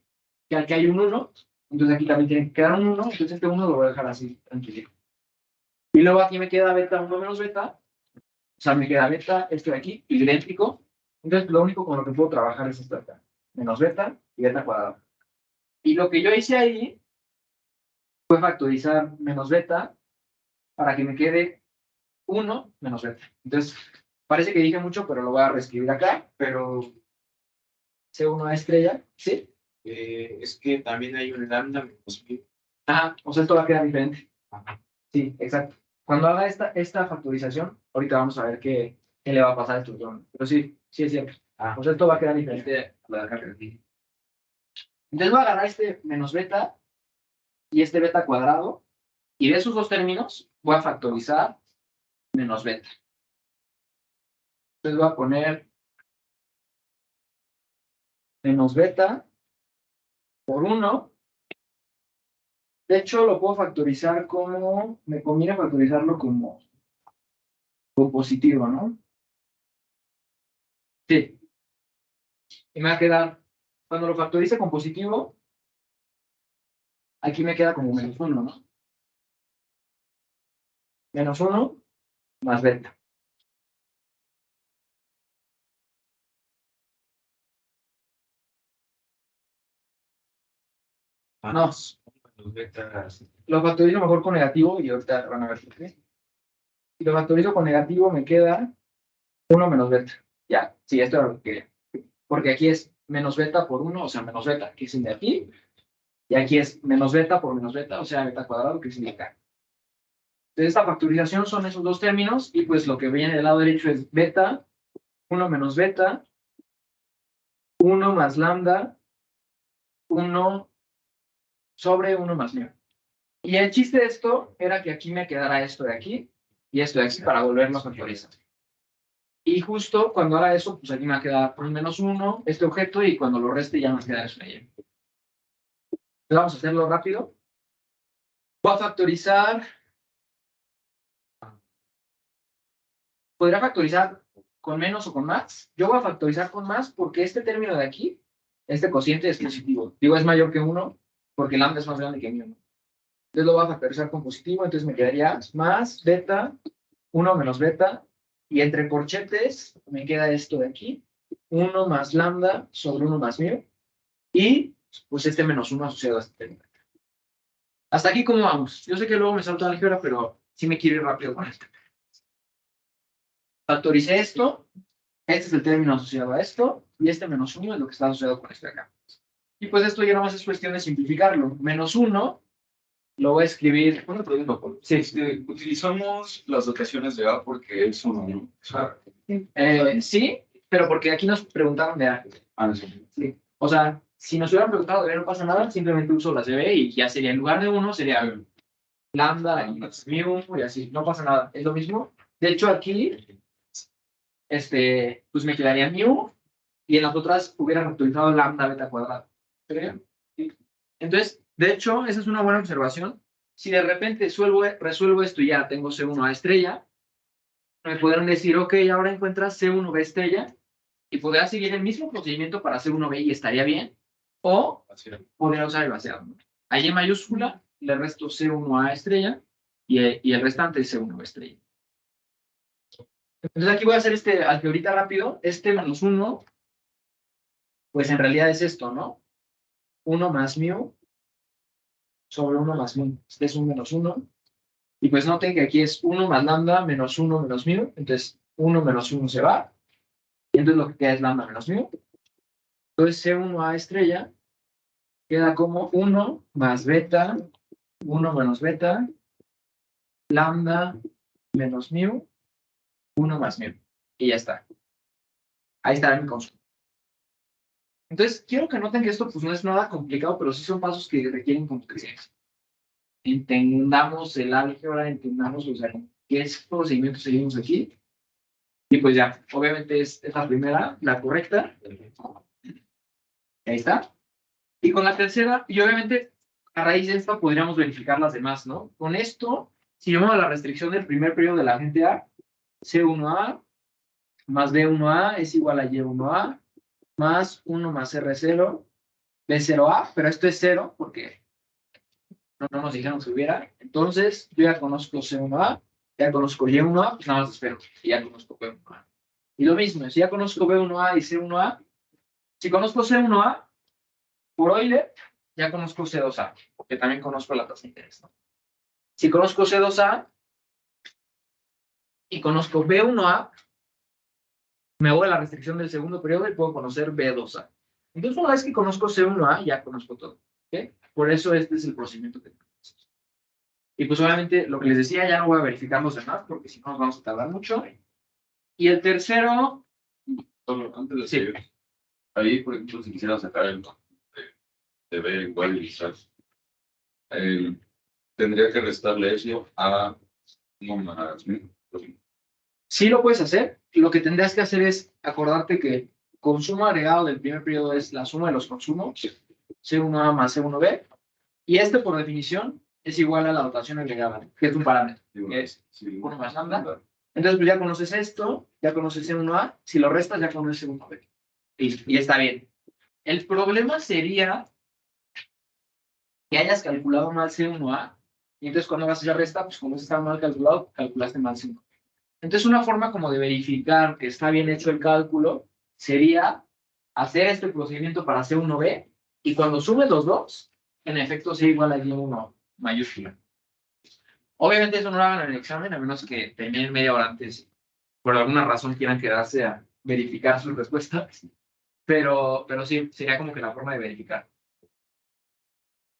que aquí hay un 1, entonces aquí también tiene que quedar un 1, entonces este 1 lo voy a dejar así, tranquilo. Y luego aquí me queda beta 1 menos beta, o sea, me queda beta, esto de aquí, idéntico. Entonces, lo único con lo que puedo trabajar es esto de acá. Menos beta y beta cuadrado. Y lo que yo hice ahí fue factorizar menos beta para que me quede 1 menos beta. Entonces, parece que dije mucho, pero lo voy a reescribir acá. Pero C1 estrella, ¿sí? es que también hay un lambda menos mu. Ajá, o sea, esto va a quedar diferente. Ajá. Sí, exacto. Cuando haga esta factorización, ahorita vamos a ver qué le va a pasar a esto. Pero sí, sí es cierto. O sea, esto va a quedar diferente a la de acá. Entonces voy a agarrar este menos beta y este beta cuadrado, y de esos dos términos voy a factorizar menos beta. Entonces voy a poner menos beta por 1. De hecho, lo puedo factorizar como, me conviene factorizarlo como positivo, ¿no? Sí. Y me va a quedar, cuando lo factorice con positivo, aquí me queda como menos 1, ¿no? Menos 1 más beta. No, Los betas. lo factorizo mejor con negativo y ahorita van a ver por qué. Si lo factorizo con negativo, me queda 1 menos beta. Ya, sí, esto era lo que quería. Porque aquí es menos beta por 1, o sea, menos beta, que es el de aquí. Y aquí es menos beta por menos beta, o sea, beta cuadrado, que es el de acá. Entonces, esta factorización son esos dos términos, y pues lo que viene del lado derecho es beta, 1 menos beta, 1 más lambda, 1 sobre 1 más mu. Y el chiste de esto era que aquí me quedara esto de aquí y esto de aquí para volverlo a factorizar. Y justo cuando haga eso, pues aquí me va a quedar un -1 este objeto y cuando lo reste ya me queda eso de ahí. Vamos a hacerlo rápido. Voy a factorizar. ¿Podría factorizar con menos o con más? Yo voy a factorizar con más porque este término de aquí, este cociente es positivo. Digo, es mayor que 1 porque lambda es más grande que 1. Entonces lo voy a factorizar con positivo, entonces me quedaría más beta, 1 menos beta, y entre corchetes me queda esto de aquí, 1 más lambda sobre 1 más mu, y pues este -1 asociado a este término. Hasta aquí, ¿cómo vamos? Yo sé que luego me salto a la álgebra, pero sí me quiero ir rápido con esto. Factoricé esto, este es el término asociado a esto, y este -1 es lo que está asociado con este acá. Y pues esto ya nomás es cuestión de simplificarlo. -1 lo voy a escribir. Una pregunta, Paul. Sí. Utilizamos las dotaciones de A porque es uno, ¿no? O sea, Sí, pero porque aquí nos preguntaron de A. sí. Sí. O sea, si nos hubieran preguntado de B no pasa nada, simplemente uso las de B y ya sería, en lugar de 1 sería lambda y mu y así, no pasa nada, es lo mismo. De hecho, aquí, pues me quedaría mu y en las otras hubieran actualizado lambda beta cuadrado. ¿Está bien? Sí. Entonces, de hecho, esa es una buena observación. Si de repente resuelvo esto y ya tengo C1A estrella, me podrán decir, ok, ahora encuentras C1B estrella y podrás seguir el mismo procedimiento para C1B y estaría bien. O podría usar el vaciado. A Y mayúscula le resto C1A estrella y el restante es C1B estrella. Entonces aquí voy a hacer este algebrita rápido. Este -1, pues en realidad es esto, ¿no? 1 más mu sobre 1 más mu. Este es un -1. Y pues noten que aquí es 1 más lambda menos 1 menos mu. Entonces 1 menos 1 se va. Y entonces lo que queda es lambda menos mu. Entonces C1A estrella queda como 1 más beta, 1 menos beta, lambda menos mu, 1 más mu. Y ya está. Ahí está mi consumo. Entonces, quiero que noten que esto pues, no es nada complicado, pero sí son pasos que requieren como que entendamos el álgebra, entendamos, o sea, qué procedimiento seguimos aquí. Y pues ya, obviamente es la primera, la correcta. Ahí está. Y con la tercera, y obviamente a raíz de esta podríamos verificar las demás, ¿no? Con esto, si yo me doy la restricción del primer periodo de la gente A, C1A más B1A es igual a Y1A más 1 más R0, B0A, pero esto es 0 porque no nos dijeron que hubiera. Entonces, yo ya conozco C1A, ya conozco Y1A, pues nada más espero, y ya conozco B1A. Y lo mismo, si ya conozco B1A y C1A, si conozco C1A, por Euler, ya conozco C2A, porque también conozco la tasa de interés, ¿no? Si conozco C2A y conozco B1A, me voy a la restricción del segundo periodo y puedo conocer B2A. Entonces, una vez que conozco C1A, ya conozco todo. ¿Okay? Por eso este es el procedimiento que tenemos. Y pues obviamente, lo que les decía, ya no voy a verificar los demás, porque si no nos vamos a tardar mucho. Y el tercero... Solo antes de Sí. seguir, ahí, por ejemplo, si quisiera sacar el de B igual y quizás, tendría que restarle eso a 1 más mu. Sí lo puedes hacer. Lo que tendrías que hacer es acordarte que consumo agregado del primer periodo es la suma de los consumos, C1A más C1B, y este por definición es igual a la dotación agregada, que es un parámetro, que es 1 más lambda. Entonces, pues ya conoces esto, ya conoces C1A, si lo restas ya conoces C1B. Y está bien. El problema sería que hayas calculado mal C1A, y entonces cuando hagas esa resta, pues como está mal calculado, calculaste mal C1. Entonces, una forma como de verificar que está bien hecho el cálculo sería hacer este procedimiento para C1B y cuando sumes los dos, en efecto sea igual a Y1 mayúscula. Obviamente eso no lo hagan en el examen, a menos que tengan media hora antes, por alguna razón quieran quedarse a verificar sus respuestas, pero sí, sería como que la forma de verificar.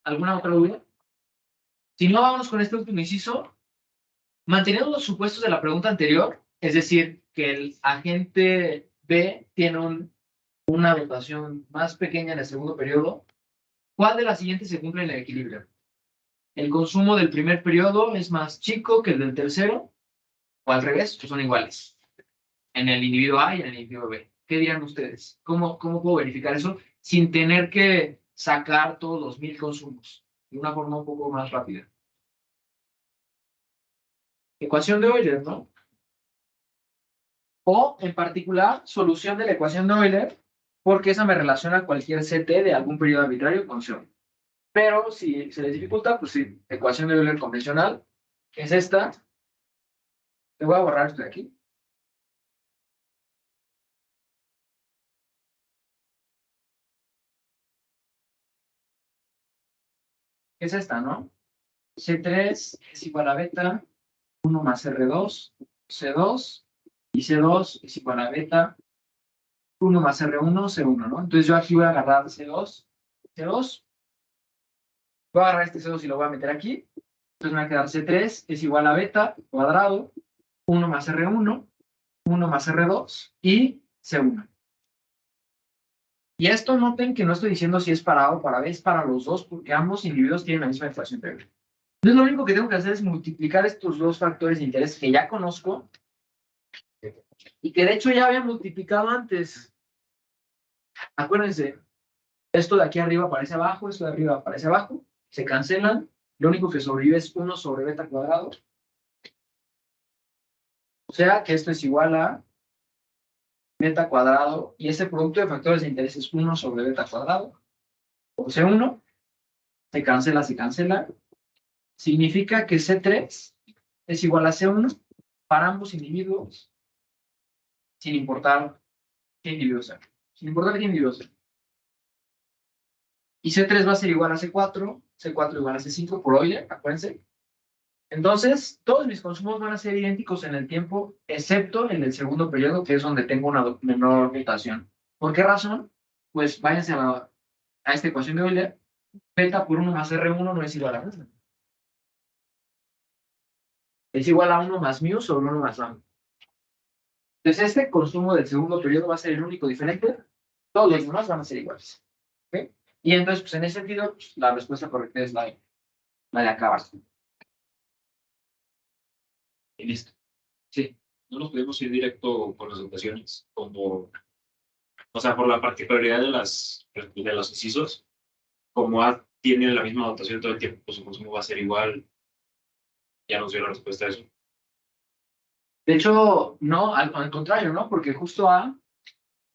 ¿Alguna otra duda? Si no, vámonos con este último inciso. Manteniendo los supuestos de la pregunta anterior, es decir, que el agente B tiene una dotación más pequeña en el segundo periodo, ¿cuál de las siguientes se cumple en el equilibrio? el consumo del primer periodo es más chico que el del tercero, o al revés, pues son iguales, en el individuo A y en el individuo B. ¿Qué dirán ustedes? ¿Cómo puedo verificar eso sin tener que sacar todos los 1000 consumos de una forma un poco más rápida? Ecuación de Euler, ¿no? O, en particular, solución de la ecuación de Euler, porque esa me relaciona cualquier CT de algún periodo arbitrario con C1. Pero si se les dificulta, pues sí, ecuación de Euler convencional, que es esta. Te voy a borrar esto de aquí. Es esta, ¿no? C3 es igual a beta, 1 más R2, C2, y C2 es igual a beta, 1 más R1, C1, ¿no? Entonces yo aquí voy a agarrar C2, C2, voy a agarrar este C2 y lo voy a meter aquí. Entonces me va a quedar C3 es igual a beta cuadrado, 1 más R1, 1 más R2 y C1. Y esto noten que no estoy diciendo si es para A o para B, es para los dos, porque ambos individuos tienen la misma ecuación integral. Entonces lo único que tengo que hacer es multiplicar estos dos factores de interés que ya conozco y que de hecho ya había multiplicado antes. Acuérdense, esto de aquí arriba aparece abajo, esto de arriba aparece abajo, se cancelan, lo único que sobrevive es 1 sobre beta cuadrado. O sea que esto es igual a beta cuadrado y ese producto de factores de interés es 1 sobre beta cuadrado por C1, se cancela, significa que C3 es igual a C1 para ambos individuos, sin importar qué individuo sea. Sin importar qué individuo sea. Y C3 va a ser igual a C4, C4 igual a C5 por Euler, acuérdense. Entonces, todos mis consumos van a ser idénticos en el tiempo, excepto en el segundo periodo, que es donde tengo una menor rotación. ¿Por qué razón? Pues váyanse a esta ecuación de Euler. Beta por 1 más R1 no es igual a 1. Es igual a 1 más mu sobre 1 más lambda. Entonces, este consumo del segundo periodo va a ser el único diferente. Todos los demás van a ser iguales. ¿Okay? Y entonces, pues en ese sentido, pues, la respuesta correcta es la de acá abajo. Y listo. Sí. No nos podemos ir directo por las notaciones, como, o sea, por la particularidad de los incisos, como A tiene la misma notación todo el tiempo, pues su consumo va a ser igual. Ya nos dio la respuesta a eso. De hecho, no, al contrario, ¿no? Porque justo A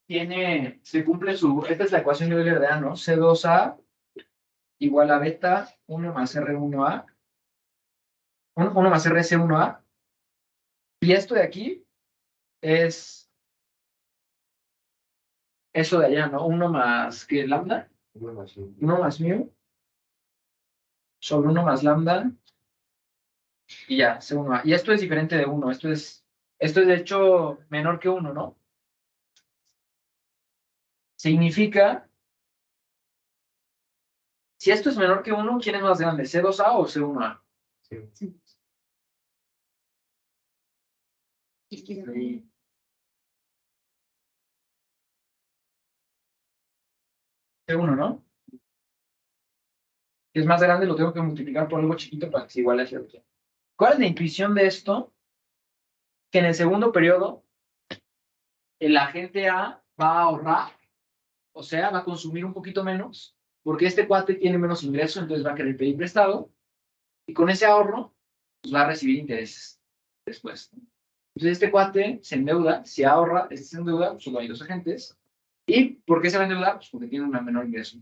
se cumple esta es la ecuación de Euler de A, ¿no? C2A igual a beta 1 más R1A, 1 más RC1A. Y esto de aquí es eso de allá, ¿no? 1 más, ¿qué? Lambda. 1 más mu sobre 1 más lambda. Y ya, C1A. Y esto es diferente de 1. Esto es de hecho menor que 1, ¿no? Significa, si esto es menor que 1, ¿quién es más grande? ¿C2A o C1A? Sí. C1, ¿no? Si es más grande, lo tengo que multiplicar por algo chiquito para que se iguale a cero. ¿Cuál es la intuición de esto? Que en el segundo periodo, el agente A va a ahorrar, o sea, va a consumir un poquito menos, porque este cuate tiene menos ingreso, entonces va a querer pedir prestado, y con ese ahorro, pues va a recibir intereses después. Entonces este cuate se endeuda, si ahorra, este se endeuda, pues solo hay dos agentes. ¿Y por qué se va a endeudar? Pues porque tiene un menor ingreso.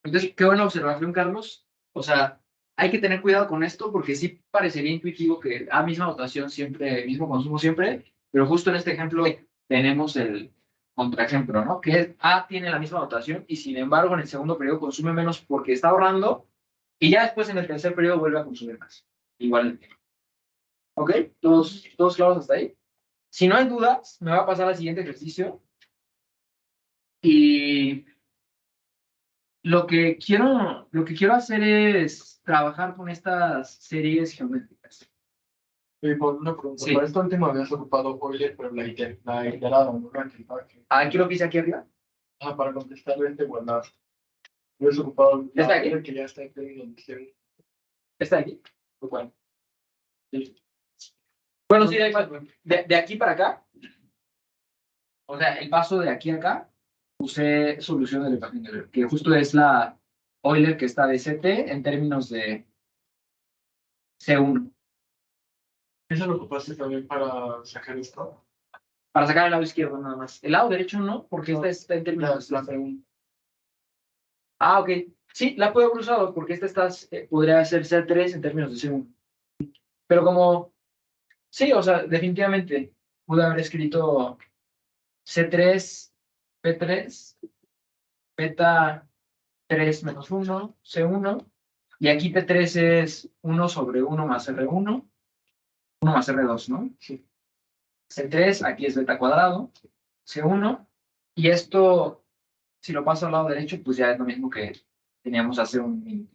Entonces, qué buena observación, Carlos. O sea, hay que tener cuidado con esto porque sí parecería intuitivo que A misma dotación siempre, mismo consumo siempre, pero justo en este ejemplo tenemos el contraejemplo, ¿no? Que A tiene la misma dotación y sin embargo en el segundo periodo consume menos porque está ahorrando y ya después en el tercer periodo vuelve a consumir más. Igual. ¿Ok? ¿Todos claros hasta ahí? Si no hay dudas, me va a pasar al siguiente ejercicio y lo que quiero hacer es trabajar con estas series geométricas. Por una pregunta, Sí. para esta última habías ocupado Euler, pero la iterada, ¿no? Aquí lo que hice aquí arriba. Para contestar esta igualdad. Habías ocupado ¿Está aquí? Euler, que ya está en términos de ¿Esta de aquí? ¿O cuál? Bueno, sí, da igual. De aquí para acá. O sea, el paso de aquí a acá, usé solución de Euler, que justo es la Euler que está de CT en términos de C1. ¿Eso lo ocupaste también para sacar esto? Para sacar el lado izquierdo nada más. El lado derecho no, porque esta está en términos de la C1. Ah, ok. Sí, la puedo haber usado porque esta está, podría ser C3 en términos de C1. Pero como, sí, o sea, definitivamente pude haber escrito C3, P3, beta 3 menos 1, C1, y aquí P3 es 1 sobre 1 más R1, 1 más R2, ¿no? Sí. C3, aquí es beta cuadrado, C1, y esto, si lo paso al lado derecho, pues ya es lo mismo que teníamos hace un minuto.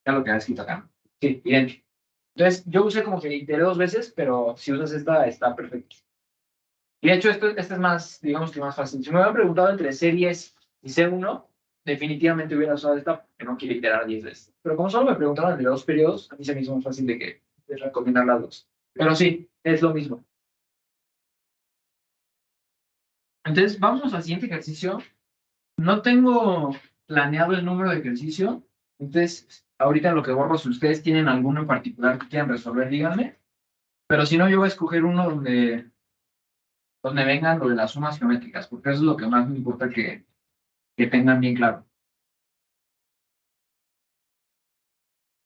Ya lo que ha escrito acá. Sí, bien. Entonces, yo usé como que iteré 2 veces, pero si usas esta, está perfecto. Y de hecho, este es más, digamos que más fácil. Si me hubieran preguntado entre C10 y C1, definitivamente hubiera usado esta, porque no quiero iterar 10 veces. Pero como solo me preguntaron entre 2 periodos, a mí se me hizo más fácil de recomendar las dos. Pero sí, es lo mismo. Entonces, vamos al siguiente ejercicio. No tengo planeado el número de ejercicio. Entonces, ahorita lo que borro, si ustedes tienen alguno en particular que quieran resolver, díganme. Pero si no, yo voy a escoger uno donde vengan lo de las sumas geométricas, porque eso es lo que más me importa que tengan bien claro.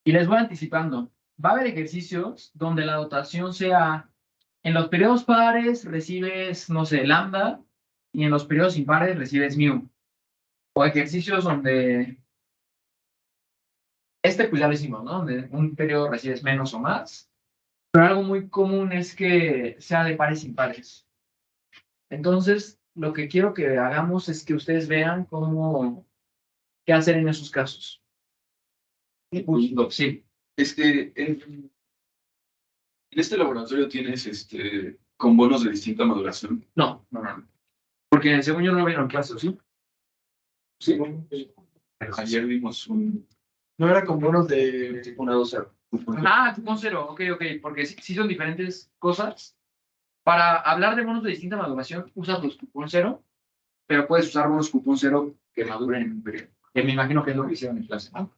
Y les voy anticipando, va a haber ejercicios donde la dotación sea, en los periodos pares recibes, no sé, lambda, y en los periodos impares recibes mu. O ejercicios donde, pues ya lo hicimos, ¿no? Donde un periodo recibes menos o más, pero algo muy común es que sea de pares impares. Entonces, lo que quiero que hagamos es que ustedes vean qué hacer en esos casos. Sí. En este laboratorio tienes con bonos de distinta maduración. No. Porque según yo no lo vieron en clase, ¿sí? Sí. Ayer vimos un. No era con bonos de 1, 2, 0. Ah, cupón 0, ok, porque sí son diferentes cosas. Para hablar de bonos de distinta maduración, usas los cupón 0, pero puedes usar bonos cupón 0 que maduren en un periodo. Que me imagino que es lo que hicieron en clase, ¿no?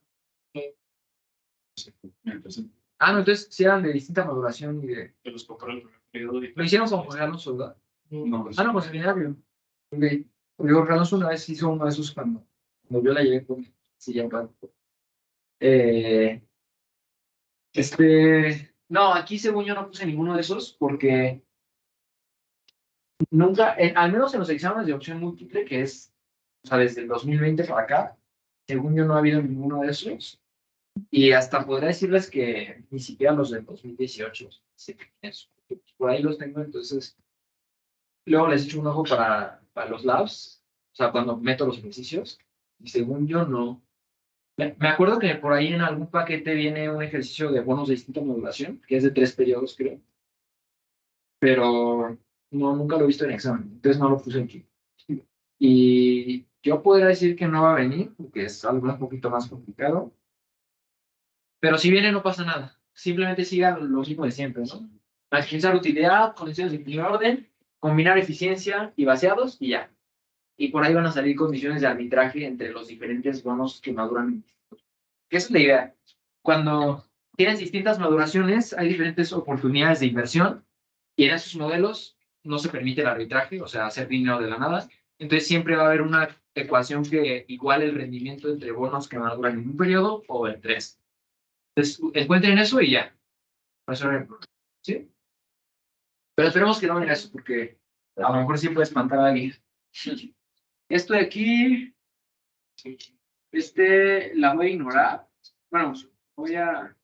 No, entonces si eran de distinta maduración y de. Que los compraron en el periodo y Lo hicieron con José Alonso, ¿verdad? No, No, con seminario. Ok. Porque José Alonso una vez hizo uno de esos cuando yo la llevé con sí, ya un rato. No, aquí según yo no puse ninguno de esos porque nunca, al menos en los exámenes de opción múltiple, que es, o sea, desde el 2020 para acá, según yo no ha habido ninguno de esos. Y hasta podría decirles que ni siquiera los del 2018, sí, eso. Por ahí los tengo, entonces luego les echo un ojo para los labs, o sea, cuando meto los ejercicios, y según yo no. Me acuerdo que por ahí en algún paquete viene un ejercicio de bonos de distinta modulación, que es de 3 periodos, creo. Pero no, nunca lo he visto en examen, entonces no lo puse aquí. Y yo podría decir que no va a venir, porque es algo un poquito más complicado. Pero si viene no pasa nada. Simplemente sigan lo mismo de siempre, ¿no? Maximizar utilidad, condiciones de primer orden, combinar eficiencia y vaciados y ya. Y por ahí van a salir condiciones de arbitraje entre los diferentes bonos que maduran. ¿Qué es la idea? Cuando tienes distintas maduraciones, hay diferentes oportunidades de inversión y en esos modelos no se permite el arbitraje, o sea, hacer dinero de la nada. Entonces siempre va a haber una ecuación que iguale el rendimiento entre bonos que maduran en un periodo o en 3. Entonces, encuentren eso y ya. Resuelven el problema. ¿Sí? Pero esperemos que no venga eso, porque a lo mejor sí puede espantar a alguien. Esto de aquí, la voy a ignorar. Bueno, voy a.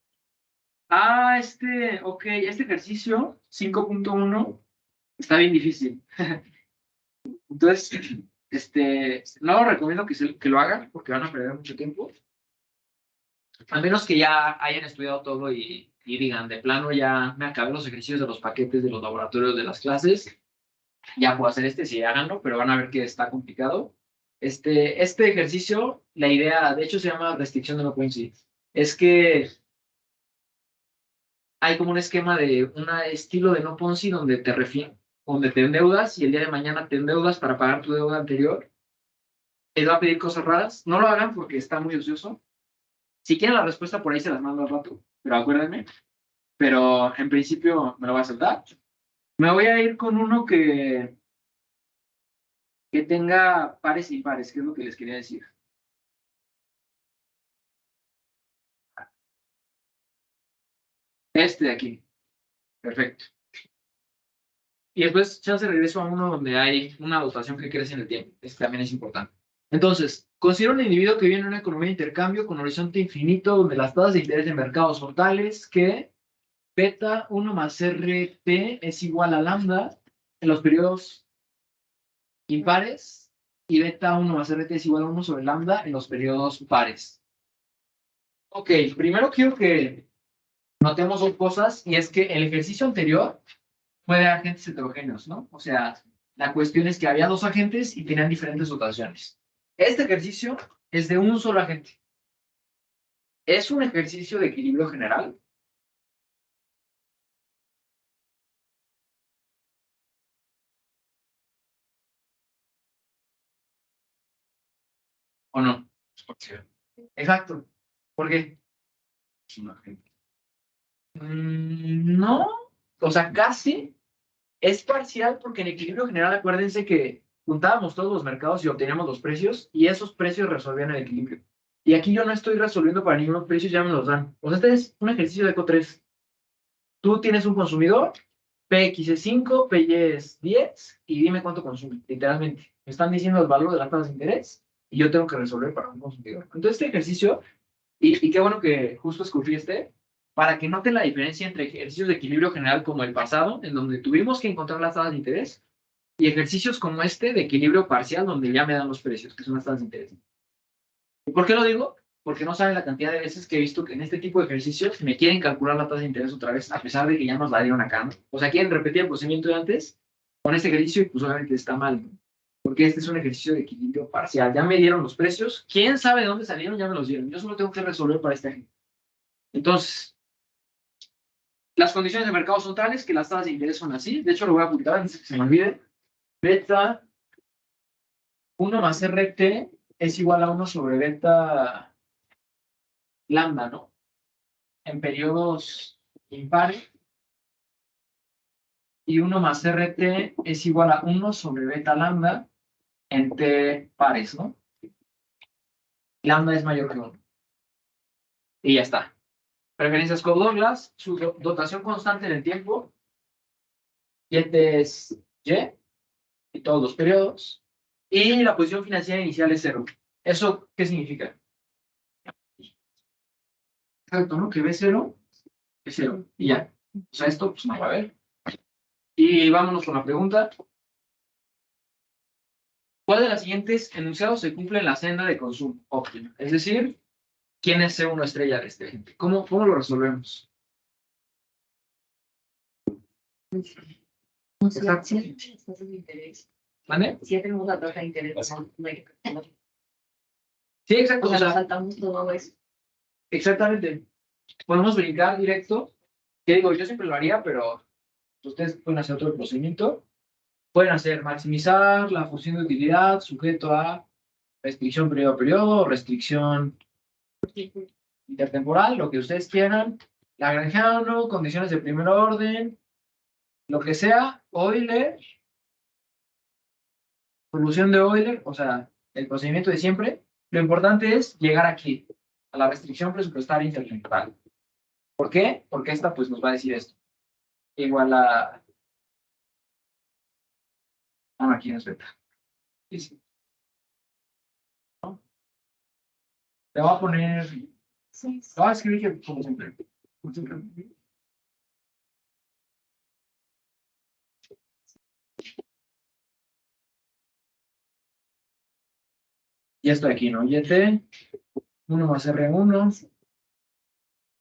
Ok, este ejercicio 5.1 está bien difícil. Entonces, no lo recomiendo que lo hagan porque van a perder mucho tiempo. A menos que ya hayan estudiado todo y digan, de plano ya me acabé los ejercicios de los paquetes de los laboratorios de las clases, ya puedo hacer sí, háganlo, pero van a ver que está complicado. Este ejercicio, la idea, de hecho se llama restricción de no Ponzi, es que hay como un esquema de un estilo de no Ponzi donde te endeudas y el día de mañana te endeudas para pagar tu deuda anterior. Te va a pedir cosas raras. No lo hagan porque está muy ocioso. Si quieren la respuesta por ahí se las mando al rato, pero acuérdenme. Pero en principio me lo voy a saltar. Me voy a ir con uno que tenga pares y impares, que es lo que les quería decir. Este de aquí. Perfecto. Y después chance regreso a uno donde hay una dotación que crece en el tiempo. Este también es importante. Entonces, considera un individuo que vive en una economía de intercambio con horizonte infinito, donde las tasas de interés de mercado son tales que beta 1 más RT es igual a lambda en los periodos impares y beta 1 más RT es igual a 1 sobre lambda en los periodos pares. Ok, primero quiero que notemos dos cosas, y es que el ejercicio anterior fue de agentes heterogéneos, ¿no? O sea, la cuestión es que había dos agentes y tenían diferentes dotaciones. Este ejercicio es de un solo agente. Es un ejercicio de equilibrio general. ¿O no? Exacto. ¿Por qué? Es un agente. No. O sea, casi. Es parcial porque en equilibrio general acuérdense que juntábamos todos los mercados y obteníamos los precios y esos precios resolvían el equilibrio. Y aquí yo no estoy resolviendo para ninguno precios, ya me los dan. O sea, este es un ejercicio de ECO3. Tú tienes un consumidor, PX es 5, PY es 10 y dime cuánto consume, literalmente. Me están diciendo el valor de las tasas de interés y yo tengo que resolver para un consumidor. Entonces este ejercicio, y qué bueno que justo escogí para que noten la diferencia entre ejercicios de equilibrio general como el pasado, en donde tuvimos que encontrar las tasas de interés, y ejercicios como este de equilibrio parcial, donde ya me dan los precios, que son las tasas de interés. ¿Y por qué lo digo? Porque no saben la cantidad de veces que he visto que en este tipo de ejercicios me quieren calcular la tasa de interés otra vez, a pesar de que ya nos la dieron acá, ¿no? O sea, quieren repetir el procedimiento de antes con este ejercicio y pues obviamente está mal, ¿no? Porque este es un ejercicio de equilibrio parcial. Ya me dieron los precios. ¿Quién sabe de dónde salieron? Ya me los dieron. Yo solo tengo que resolver para este ejemplo. Entonces, las condiciones de mercado son tales que las tasas de interés son así. De hecho, lo voy a apuntar antes de que se me olvide. Beta 1 más RT es igual a 1 sobre beta lambda, ¿no? En periodos impares. Y 1 más RT es igual a 1 sobre beta lambda en T pares, ¿no? Lambda es mayor que 1. Y ya está. Preferencias Cobb-Douglas, su dotación constante en el tiempo. Y este es Y, y todos los periodos. Y la posición financiera inicial es 0. ¿Eso qué significa? Exacto, ¿no? Que B0 es 0. Y ya. O sea, esto pues no va a haber. Y vámonos con la pregunta. ¿Cuál de las siguientes enunciados se cumple en la senda de consumo óptima? Es decir, ¿quién es C1 estrella de este ejemplo? ¿Cómo lo resolvemos? Exacto. ¿Vale? Si ya tenemos la tasa de interés, no hay que. Sí, exacto. O sea, O sea, nos saltamos todo eso. exactamente. Podemos brincar directo. Que digo, yo siempre lo haría, pero ustedes pueden hacer otro procedimiento. Pueden hacer maximizar la función de utilidad sujeto a restricción periodo a periodo, restricción intertemporal, lo que ustedes quieran. Lagrangiano, condiciones de primer orden, lo que sea. Euler, solución de Euler, o sea, el procedimiento de siempre. Lo importante es llegar aquí, a la restricción presupuestaria intertemporal. ¿Por qué? Porque esta pues nos va a decir esto. Igual a... Ah, no, aquí no es beta. Sí, sí. ¿No? Le voy a poner... Sí. Le voy a escribir que como siempre. Como siempre. Ya estoy aquí, ¿no? YT, 1 más R1,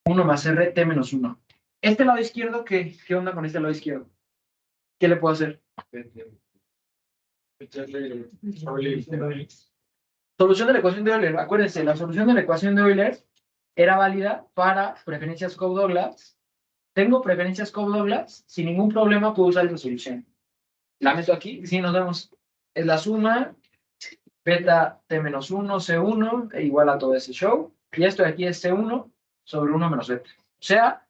1 más RT menos 1. Este lado izquierdo, ¿qué onda con este lado izquierdo? ¿Qué le puedo hacer? Solución de la ecuación de Euler. Acuérdense, la solución de la ecuación de Euler era válida para preferencias Cobb-Douglas. Tengo preferencias Cobb-Douglas, sin ningún problema puedo usar esa solución. La meto aquí, sí, nos vemos. Es la suma, beta t menos 1, C1, e igual a todo ese show. Y esto de aquí es C1 sobre 1 menos beta. O sea,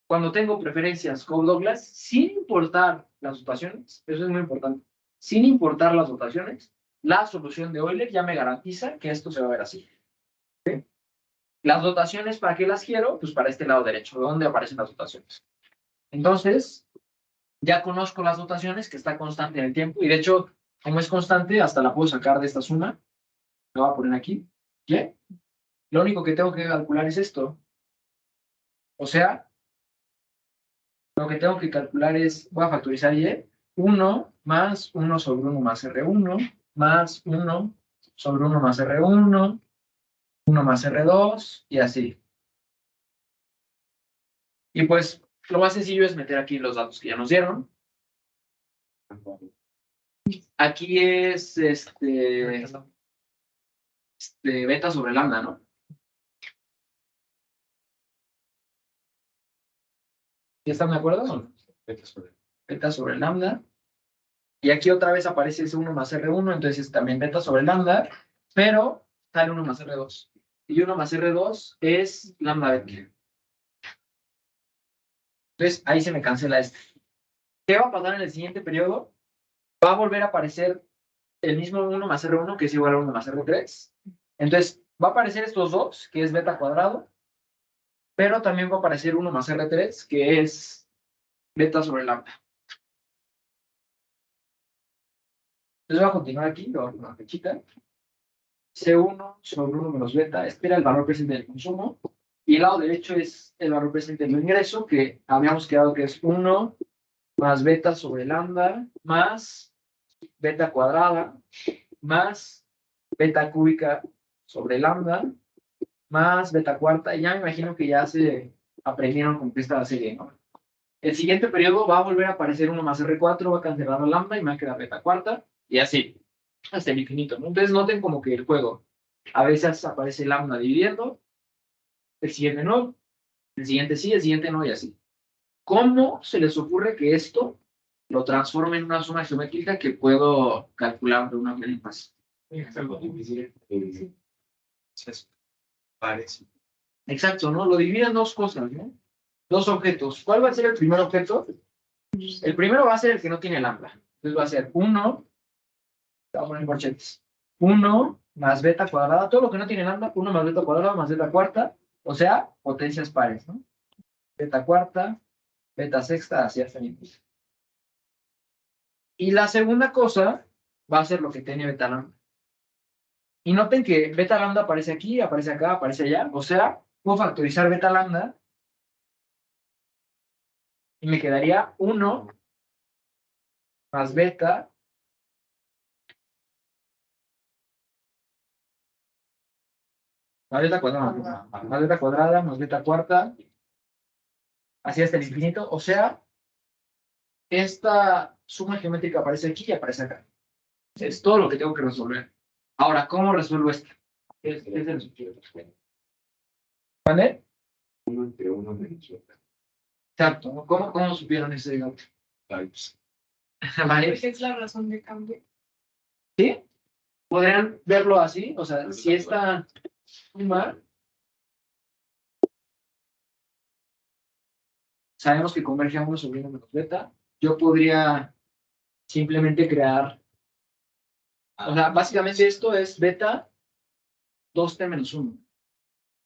cuando tengo preferencias Cobb-Douglas, sin importar las dotaciones, eso es muy importante, sin importar las dotaciones, la solución de Euler ya me garantiza que esto se va a ver así. ¿Sí? Las dotaciones, ¿para qué las quiero? Pues para este lado derecho, donde aparecen las dotaciones. Entonces, ya conozco las dotaciones, que está constante en el tiempo, y de hecho, como es constante, hasta la puedo sacar de esta suma. Lo voy a poner aquí. ¿Qué? Lo único que tengo que calcular es esto. O sea, lo que tengo que calcular es, voy a factorizar y 1 más 1 sobre 1 más R1, más 1 sobre 1 más R1, 1 más R2, y así. Y pues, lo más sencillo es meter aquí los datos que ya nos dieron. Aquí es beta sobre lambda, ¿no? ¿Ya están de acuerdo? Beta sobre lambda. Y aquí otra vez aparece ese 1 más R1, entonces también beta sobre lambda, pero sale 1 más R2. Y 1 más R2 es lambda beta. Entonces ahí se me cancela este. ¿Qué va a pasar en el siguiente periodo? Va a volver a aparecer el mismo 1 más R1, que es igual a 1 más R3. Entonces va a aparecer estos dos, que es beta cuadrado, pero también va a aparecer 1 más R3, que es beta sobre lambda. Entonces voy a continuar aquí, la flechita. C1 sobre 1 menos beta, espera el valor presente del consumo. Y el lado derecho es el valor presente del ingreso, que habíamos quedado que es 1 más beta sobre lambda, más beta cuadrada, más beta cúbica sobre lambda, más beta cuarta. Y ya me imagino que ya se aprendieron con esta serie, ¿no? El siguiente periodo va a volver a aparecer 1 más R4, va a cancelar la lambda y me va a quedar beta cuarta, y así, hasta el infinito, ¿no? Entonces noten como que el juego, a veces aparece lambda dividiendo, el siguiente no, el siguiente sí, el siguiente no, y así. ¿Cómo se les ocurre que esto lo transforme en una suma geométrica que puedo calcular de una manera fácil? Es algo difícil. Parece. Exacto, ¿no? Lo divide en dos cosas, ¿no? Dos objetos. ¿Cuál va a ser el primer objeto? El primero va a ser el que no tiene lambda. Entonces va a ser 1, voy a poner corchetes, 1 más beta cuadrada, todo lo que no tiene lambda, 1 más beta cuadrada más beta cuarta, o sea, potencias pares, ¿no? Beta cuarta, beta sexta, así hasta el infinito. Y la segunda cosa va a ser lo que tiene beta lambda. Y noten que beta lambda aparece aquí, aparece acá, aparece allá, o sea, puedo factorizar beta lambda y me quedaría 1 más beta más beta cuadrada, más beta cuadrada, más beta cuarta, así hasta el infinito. O sea, esta suma geométrica aparece aquí y aparece acá. Es todo lo que tengo que resolver. Ahora, ¿cómo resuelvo esto? ¿Qué es el ¿Vale? 1 entre 1 menos beta. Exacto. ¿No? ¿Cómo supieron ese dato? ¿Vale? ¿Qué es la razón de cambio? ¿Sí? Podrían verlo así. O sea, si esta suma sabemos que converge a 1 sobre 1 menos beta, yo podría simplemente crear, o sea, básicamente esto es beta 2t menos 1.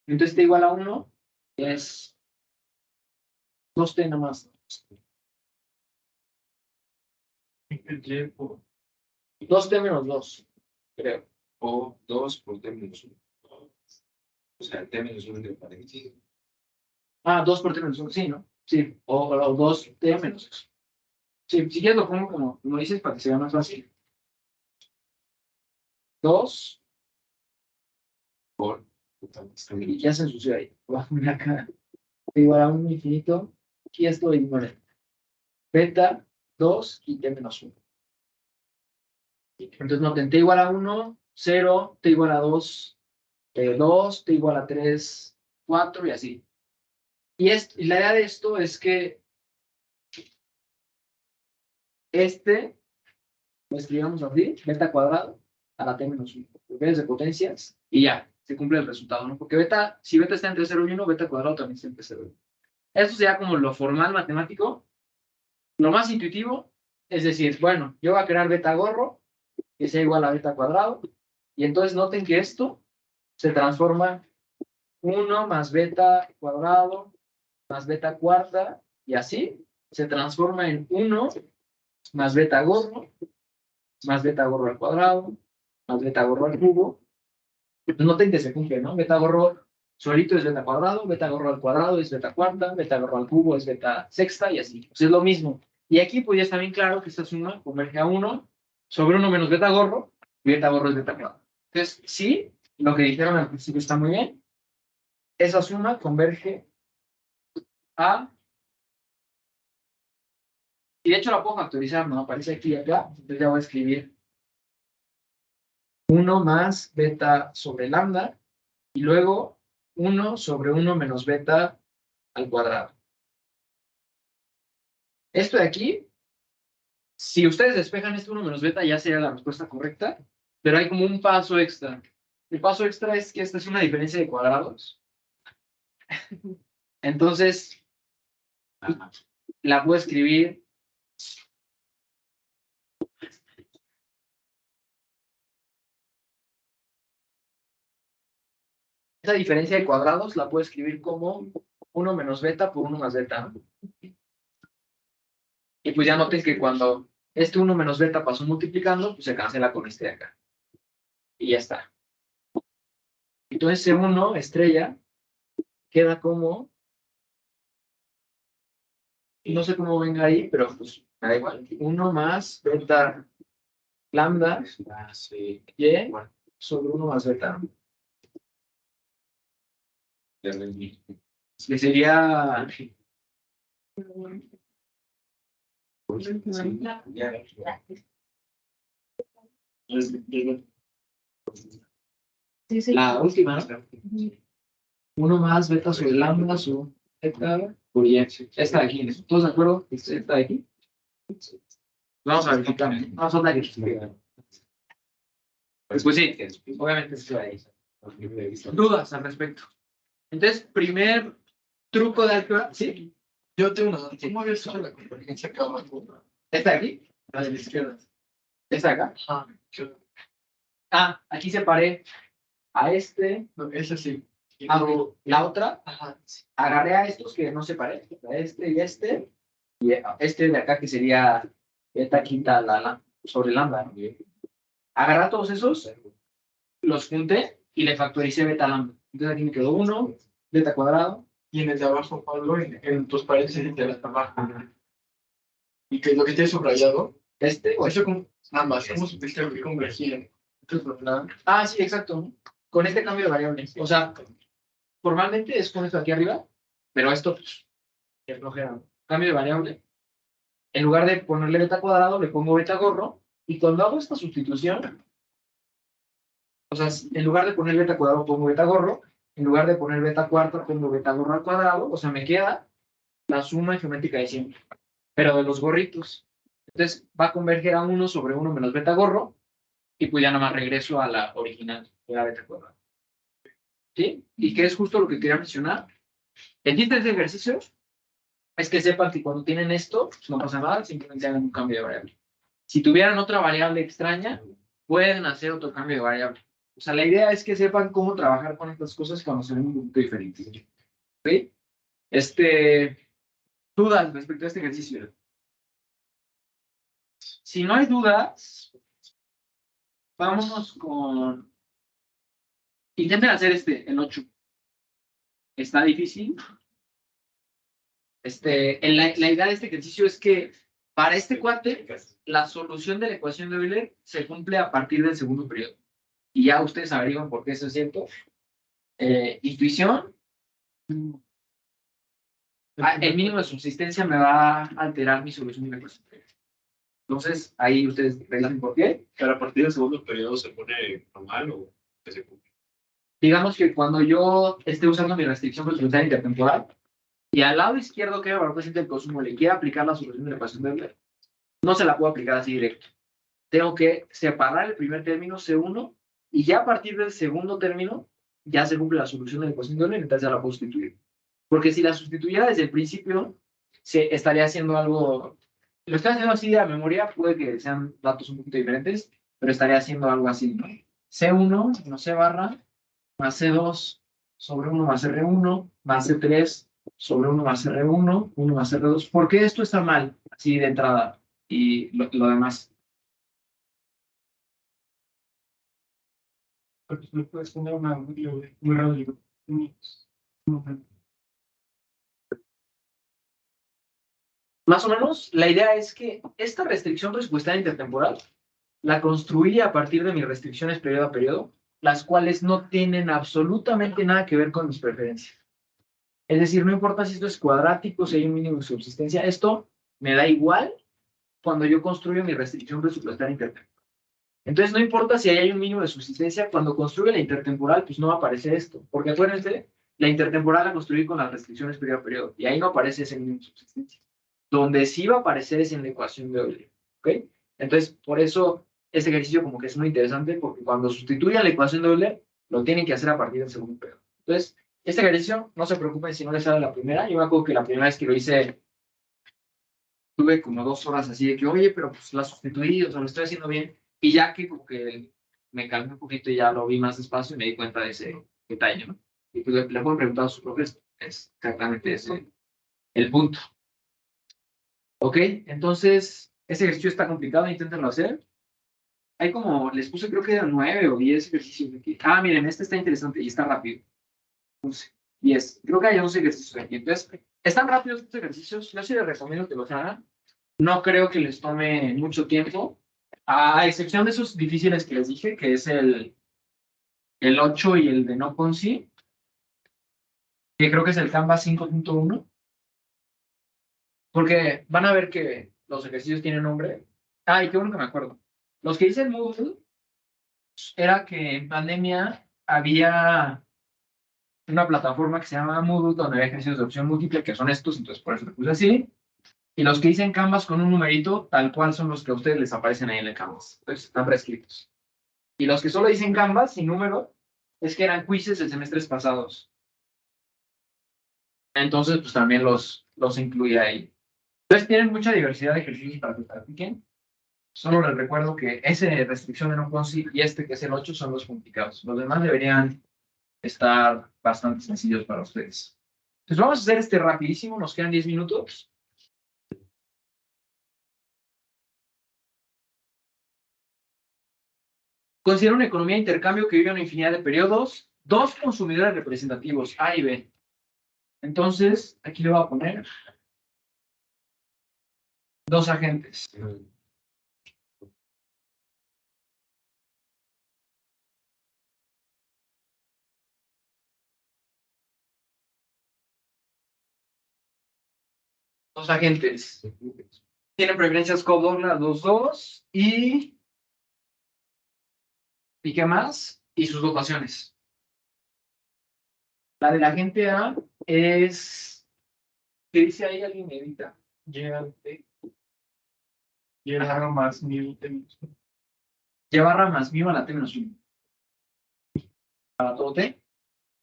Entonces t igual a 1 es 2t nomás. Y por 2t menos 2, creo. O 2 por t menos 1. O sea, t menos 1 entre paréntesis. Ah, 2 por t menos 1, sí, ¿no? Sí, o 2t menos 2. Sí, si quieres lo pongo como dices para que sea más fácil. 2 Por. y ya se ensució ahí. Voy a poner acá. T igual a 1 infinito. Aquí esto ignore. Beta 2 y t menos 1. Entonces noten t igual a 1 0, t igual a 2, 2, t igual a 3, 4 y así. Y la idea de esto es que lo escribamos así, beta cuadrado a la t menos 1, porque de potencias, y ya, se cumple el resultado, ¿no? Porque beta, si beta está entre 0 y 1, beta cuadrado también está entre 0 y 1. Eso sería como lo formal matemático. Lo más intuitivo es decir, bueno, yo voy a crear beta gorro, que sea igual a beta cuadrado, y entonces noten que esto se transforma 1 más beta cuadrado más beta cuarta, y así se transforma en 1 más beta gorro al cuadrado, más beta gorro al cubo. Pues noten que se cumple, ¿no? Beta gorro solito es beta cuadrado, beta gorro al cuadrado es beta cuarta, beta gorro al cubo es beta sexta, y así. Pues es lo mismo. Y aquí pues ya está bien claro que esta suma converge a 1 sobre 1 menos beta gorro, y beta gorro es beta cuadrado. Entonces, sí, lo que dijeron al principio está muy bien. Esa suma converge a... Y de hecho la puedo factorizar, ¿no? Aparece aquí y acá. Entonces ya voy a escribir 1 más beta sobre lambda, y luego 1 sobre 1 menos beta al cuadrado. Esto de aquí, si ustedes despejan esto 1 menos beta, ya sería la respuesta correcta, pero hay como un paso extra. El paso extra es que esta es una diferencia de cuadrados. Entonces, la puedo escribir esa diferencia de cuadrados la puedo escribir como 1 menos beta por 1 más beta. Y pues ya noten que cuando este 1 menos beta pasó multiplicando, pues se cancela con este de acá. Y ya está. Entonces ese 1 estrella queda como, no sé cómo venga ahí, pero pues me da igual. 1 más beta lambda y sobre 1 más beta. Que sería... Sí, sí. La última, ¿no? 1 más beta sobre lambda sobre beta por y. Esta de aquí, ¿no? ¿Todos de acuerdo? Esta de aquí. Vamos a verificar. Vamos a ver que pues sí, obviamente esto de ahí. Dudas al respecto. Entonces, primer truco de álgebra, ¿sí? Yo tengo una duda. ¿Cómo había hecho la convergencia acá abajo? ¿Esta de aquí? La de la izquierda. ¿Esta de acá? Ajá. Ah, aquí separé a este. No, esa sí. Y Ah, luego- la otra, Ajá. Sí. agarré a estos que no separé, a este y este de acá que sería beta quinta sobre lambda, ¿no? Agarré a todos esos, los junté y le factoricé beta lambda. Entonces aquí me quedó 1, beta cuadrado. Y en el de abajo, Pablo, en tus paréntesis de la abajo. Y que lo que esté subrayado, O eso con ambas, ¿cómo supiste que convergían? Entonces, nada. Ah, sí, exacto. Con este cambio de variable. O sea, formalmente es con esto aquí arriba, pero esto, pues, es flojera, ¿no? Cambio de variable. En lugar de ponerle beta cuadrado, le pongo beta gorro. Y cuando hago esta sustitución, o sea, en lugar de poner beta cuadrado, pongo beta gorro. En lugar de poner beta cuarta, pongo beta gorro al cuadrado. O sea, me queda la suma geométrica de siempre, pero de los gorritos. Entonces, va a converger a 1 sobre 1 menos beta gorro. Y pues ya nada más regreso a la original, de la beta cuadrada. ¿Sí? Y que es justo lo que quería mencionar. El chiste de este ejercicio es que sepan que cuando tienen esto, pues no pasa nada, simplemente hagan un cambio de variable. Si tuvieran otra variable extraña, pueden hacer otro cambio de variable. O sea, la idea es que sepan cómo trabajar con estas cosas cuando se ven un poquito diferentes. ¿Sí? Dudas respecto a este ejercicio. Si no hay dudas, vámonos con... Intenten hacer el 8. Está difícil. La idea de este ejercicio es que para este cuate, la solución de la ecuación de Euler se cumple a partir del segundo periodo. Y ya ustedes averiguan por qué eso es cierto. Intuición. El mínimo de subsistencia me va a alterar mi solución de la ecuación. Entonces, ahí ustedes revisan por qué. Pero a partir del segundo periodo se pone normal o que se cumple. Digamos que cuando yo esté usando mi restricción presupuestaria intertemporal y al lado izquierdo que valor presente del consumo le quiera aplicar la solución de la ecuación de Euler, no se la puedo aplicar así directo. Tengo que separar el primer término C1 y ya a partir del segundo término ya se cumple la solución de la ecuación de Euler y entonces ya la puedo sustituir. Porque si la sustituyera desde el principio, se estaría haciendo algo. Lo estoy haciendo así de la memoria, puede que sean datos un poquito diferentes, pero estaría haciendo algo así, ¿no? C1 menos C barra más C2 sobre 1 más R1 más C3 sobre 1 más R1, 1 más R2. ¿Por qué esto está mal? Así de entrada y lo demás. Porque no puedes poner una muy radio. Más o menos, la idea es que esta restricción presupuestaria intertemporal la construí a partir de mis restricciones periodo a periodo, las cuales no tienen absolutamente nada que ver con mis preferencias. Es decir, no importa si esto es cuadrático, si hay un mínimo de subsistencia, esto me da igual cuando yo construyo mi restricción presupuestaria intertemporal. Entonces, no importa si hay un mínimo de subsistencia, cuando construyo la intertemporal, pues no va a aparecer esto, porque acuérdense, la intertemporal la construí con las restricciones periodo a periodo, y ahí no aparece ese mínimo de subsistencia. Donde sí va a aparecer es en la ecuación de Euler, ¿ok? Entonces, por eso este ejercicio como que es muy interesante, porque cuando sustituyan la ecuación de Euler, lo tienen que hacer a partir del segundo periodo. Entonces, este ejercicio, no se preocupen si no les sale la primera. Yo me acuerdo que la primera vez que lo hice, tuve como 2 horas así de que, oye, pero pues la sustituí, o sea, lo estoy haciendo bien. Y ya que como que me calmé un poquito y ya lo vi más despacio y me di cuenta de ese detalle, ¿no? Y pues le puedo preguntar a sus profes, es exactamente ese el punto. Ok, entonces, este ejercicio está complicado, inténtenlo hacer. Hay como, les puse creo que 9 o 10 ejercicios aquí. Ah, miren, este está interesante y está rápido. 11, 10. Creo que hay 11 ejercicios aquí. Entonces, están rápidos estos ejercicios. Yo sí les recomiendo que los hagan. No creo que les tome mucho tiempo. A excepción de esos difíciles que les dije, que es el 8 y el de no consi, que creo que es el Canvas 5.1. Porque van a ver que los ejercicios tienen nombre. Ah, y qué bueno que me acuerdo. Los que hice en Moodle era que en pandemia había una plataforma que se llama Moodle donde había ejercicios de opción múltiple, que son estos, entonces por eso le puse así. Y los que hice en Canvas con un numerito, tal cual son los que a ustedes les aparecen ahí en el Canvas. Entonces están prescritos. Y los que solo hice en Canvas sin número, es que eran quizzes de semestres pasados. Entonces, pues también los incluí ahí. Entonces tienen mucha diversidad de ejercicios para que practiquen. Solo les recuerdo que esa restricción de no consi y este que es el 8 son los complicados. Los demás deberían estar bastante sencillos para ustedes. Entonces vamos a hacer este rapidísimo, nos quedan 10 minutos. Considera una economía de intercambio que vive una infinidad de periodos, 2 consumidores representativos, A y B. Entonces, aquí le voy a poner 2 agentes. Dos agentes. Tienen preferencias co-Douglas 2-2 y qué más? Y sus dotaciones. La del agente A es, ¿qué dice ahí? Alguien me edita. Llevar más 1000. Y barra más mío a la T menos 1. Para todo T.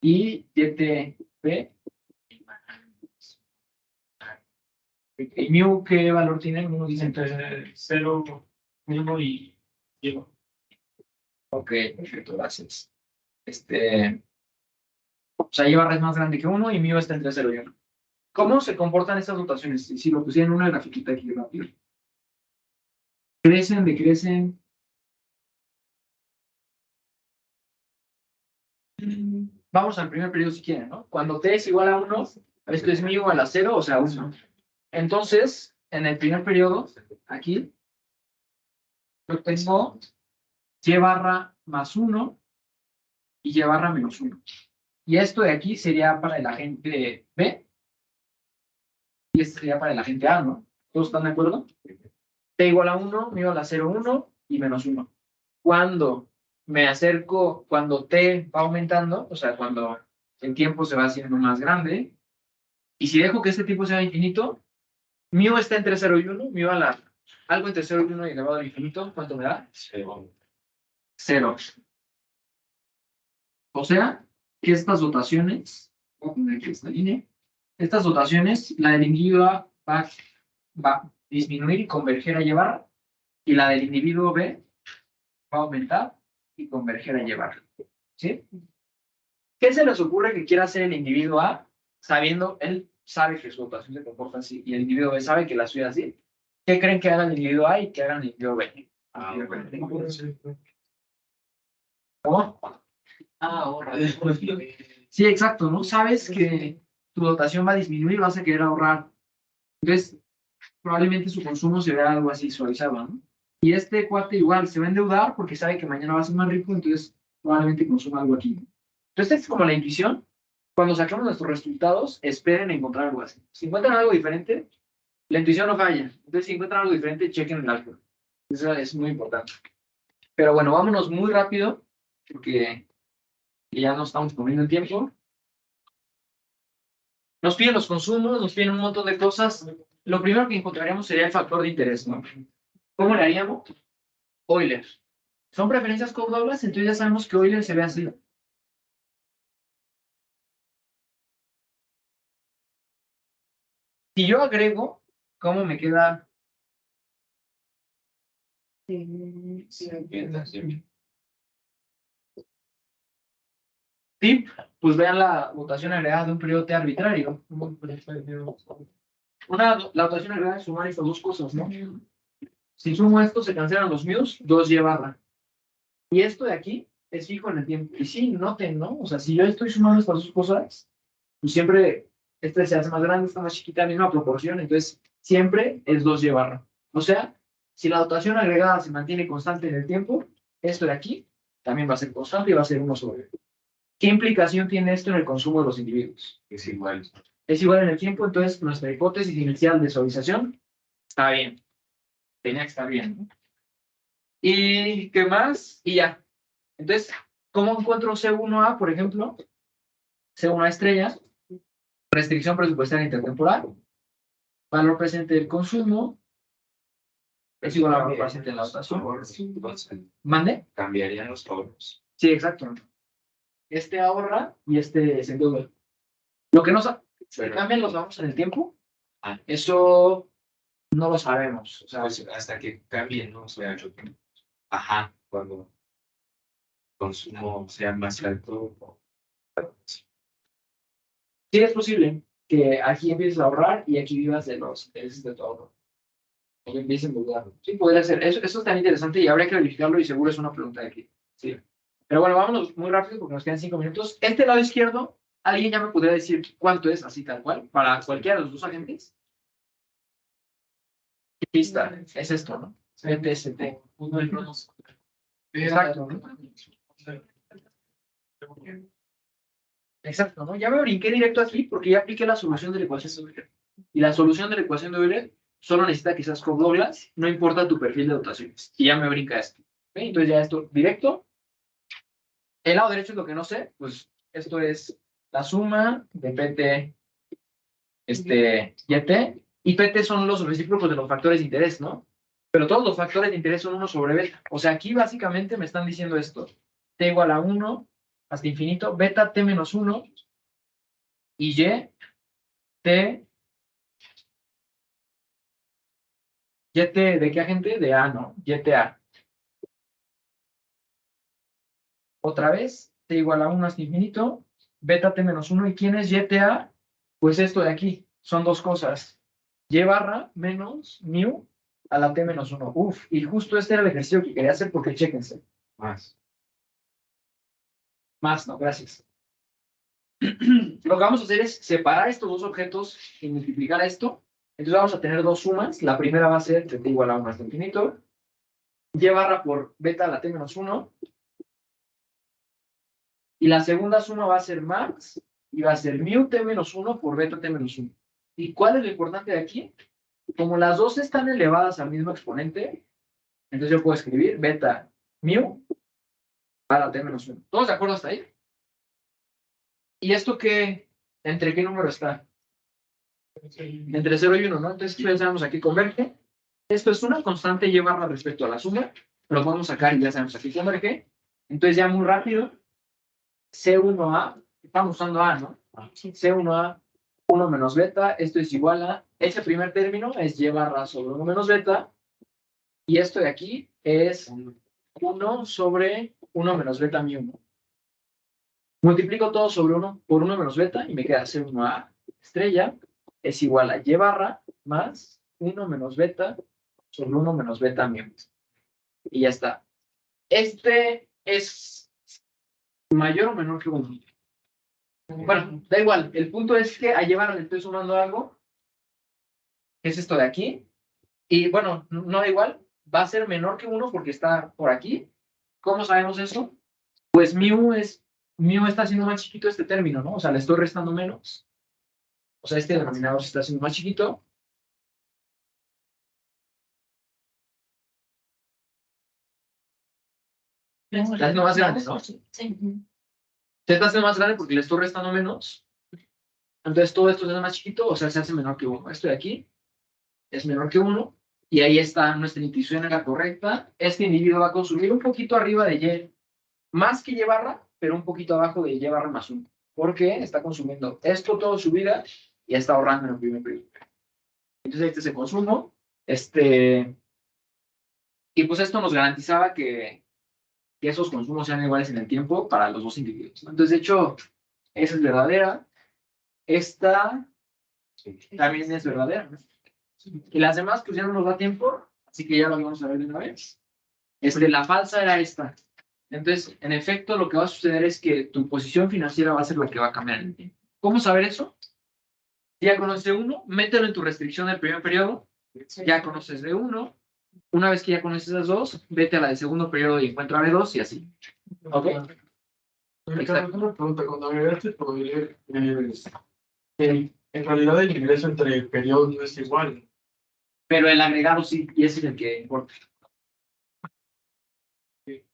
Y YTP. ¿Y mu qué valor tiene? Uno dice Entre 0, 1 y 1. ok, perfecto, gracias. O sea, y barra es más grande que 1 y mu está entre 0 y 1. ¿Cómo se comportan estas dotaciones? Si lo pusieran en una grafiquita aquí rápido. Crecen, decrecen. Vamos al primer periodo si quieren, ¿no? Cuando t es igual a 1, esto es mu igual a 0, o sea, 1. Entonces, en el primer periodo, aquí, yo tengo y barra más 1 y y barra menos 1. Y esto de aquí sería para el agente B. Y este sería para el agente A, ¿no? ¿Todos están de acuerdo? t igual a 1, mu a la 0, 1 y menos 1. Cuando me acerco, cuando t va aumentando, o sea, cuando el tiempo se va haciendo más grande, y si dejo que este tiempo sea infinito, mu está entre 0 y 1, mu a la algo entre 0 y 1 y elevado al infinito, ¿cuánto me da? 0. O sea, que estas dotaciones, voy a poner aquí esta línea, estas dotaciones, la del individuo A va a disminuir y converger a llevar, y la del individuo B va a aumentar y converger a llevar. ¿Sí? ¿Qué se les ocurre que quiera hacer el individuo A, sabiendo, él sabe que su dotación se comporta así, y el individuo B sabe que la suya así? ¿Qué creen que haga el individuo A y que haga el individuo B? ¿Cómo? Ahorra. Sí, exacto, ¿no? Sabes que tu dotación va a disminuir, vas a querer ahorrar. Entonces, probablemente su consumo se vea algo así suavizado, ¿no? Y este cuate igual se va a endeudar porque sabe que mañana va a ser más rico, entonces probablemente consuma algo aquí. Entonces, esta es como la intuición. Cuando sacamos nuestros resultados, esperen encontrar algo así. Si encuentran algo diferente, la intuición no falla. Entonces, si encuentran algo diferente, chequen el álgebra. Eso es muy importante. Pero bueno, vámonos muy rápido, porque ya no estamos comiendo el tiempo. Nos piden los consumos, nos piden un montón de cosas. Lo primero que encontraríamos sería el factor de interés, ¿no? ¿Cómo le haríamos? Euler. Son preferencias Cobb-Douglas, entonces ya sabemos que Euler se ve así. Si yo agrego, ¿cómo me queda? Sí, pues vean la votación agregada de un periodo T arbitrario. La votación agregada es sumar estas dos cosas, ¿no? Si sumo esto, se cancelan los mius, 2y barra. Y esto de aquí es fijo en el tiempo. Y sí, noten, ¿no? O sea, si yo estoy sumando estas dos cosas, pues siempre este se hace más grande, está más chiquita, misma proporción, entonces siempre es 2y barra. O sea, si la dotación agregada se mantiene constante en el tiempo, esto de aquí también va a ser constante y va a ser 1 sobre. ¿Qué implicación tiene esto en el consumo de los individuos? Es igual. Es igual en el tiempo, entonces nuestra hipótesis inicial de suavización está bien. Tenía que estar bien, ¿no? ¿Y qué más? Y ya. Entonces, ¿cómo encuentro C1A, por ejemplo? C1A estrella, restricción presupuestaria intertemporal, valor presente del consumo, es igual a valor presente en la dotación. ¿Mande? Cambiarían los ahorros. Sí, exacto. Este ahorra y este se endeuda. Lo que no se cambian los ahorros en el tiempo, eso no lo sabemos. O sea, Pues hasta que cambien, ¿no? O sea, ajá, cuando consumo sea más alto. sí es posible que aquí empieces a ahorrar y aquí vivas de los intereses de tu ahorro. O que empieces a endeudar. Sí, podría ser. Eso es tan interesante y habría que verificarlo y seguro es una pregunta de aquí. Sí. Pero bueno, vámonos muy rápido porque nos quedan 5 minutos. Este lado izquierdo, ¿alguien ya me podría decir cuánto es así tal cual? Para cualquiera de los dos agentes. Pista, es esto, ¿no? BTST. Exacto, ¿no? Exacto, ¿no? Ya me brinqué directo aquí porque ya apliqué la solución de la ecuación de Euler. Y la solución de la ecuación de Euler solo necesita que seas Cobb-Douglas, no importa tu perfil de dotaciones. Y ya me brinca esto. ¿Ok? Entonces ya esto directo. El lado derecho es lo que no sé, pues esto es la suma de PT, y ET, y PT son los recíprocos de los factores de interés, ¿no? Pero todos los factores de interés son 1 sobre beta. O sea, aquí básicamente me están diciendo esto. T igual a 1 hasta infinito, beta T menos 1 y Y T. ¿YT de qué agente? De A, ¿no? YTA. Otra vez, T igual a 1 hasta infinito, beta T menos 1. ¿Y quién es YTA? Pues esto de aquí. Son dos cosas. Y barra menos mu a la T menos 1. Uf, y justo este era el ejercicio que quería hacer porque chéquense. Más. Más, no, gracias. Lo que vamos a hacer es separar estos dos objetos y multiplicar esto. Entonces vamos a tener dos sumas. La primera va a ser T igual a 1 hasta infinito. Y barra por beta a la T menos 1. Y la segunda suma va a ser max y va a ser mu T menos 1 por beta T menos 1. ¿Y cuál es lo importante de aquí? como las dos están elevadas al mismo exponente, entonces yo puedo escribir beta mu para t menos 1. ¿Todos de acuerdo hasta ahí? ¿Y esto qué? ¿Entre qué número está? Entre 0 y 1, ¿no? Entonces ya sabemos aquí converge. Esto es una constante y barra respecto a la suma. Lo podemos sacar y ya sabemos aquí converge. Entonces ya muy rápido. C1A, estamos usando A, ¿no? C1A, 1 menos beta, esto es igual a, ese primer término es y barra sobre 1 menos beta, y esto de aquí es 1 sobre 1 menos beta mi 1. Multiplico todo sobre 1 por 1 menos beta y me queda C1A estrella es igual a y barra más 1 menos beta sobre 1 menos beta mi 1. Y ya está. Este es mayor o menor que 1. Bueno, da igual. El punto es que a llevar le estoy sumando algo, que es esto de aquí. Y bueno, no da igual. Va a ser menor que 1 porque está por aquí. ¿Cómo sabemos eso? Pues mu está haciendo más chiquito este término, ¿no? O sea, le estoy restando menos. O sea, este denominador se está haciendo más chiquito. Está haciendo más grande, ¿no? Sí. Se está haciendo más grande porque le estoy restando menos. Entonces todo esto se hace más chiquito, o sea, se hace menor que 1. Esto de aquí es menor que 1. Y ahí está nuestra intuición era correcta. Este individuo va a consumir un poquito arriba de Y, más que Y barra, pero un poquito abajo de Y barra más 1. Porque está consumiendo esto toda su vida y está ahorrando en el primer periodo. Entonces este es el consumo. Y pues esto nos garantizaba que esos consumos sean iguales en el tiempo para los dos individuos, ¿no? Entonces, de hecho, esa es verdadera. Esta también es verdadera, ¿no? Y las demás, pues ya no nos da tiempo, así que ya lo vamos a ver de una vez. La falsa era esta. Entonces, en efecto, lo que va a suceder es que tu posición financiera va a ser lo que va a cambiar en el tiempo. ¿Cómo saber eso? Ya conoces uno, mételo en tu restricción del primer periodo. Ya conoces de uno. Una vez que ya conoces esas dos, vete a la del segundo periodo y encuentra B2 y así. ¿Ok? Exacto. Una pregunta, cuando agregaste probabilidad, en realidad el ingreso entre periodos no es igual. Pero el agregado sí, y ese es el que importa.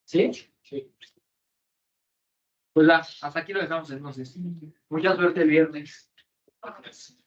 ¿Sí? Sí. Pues va, hasta aquí lo dejamos entonces. Mucha suerte el viernes. Yes.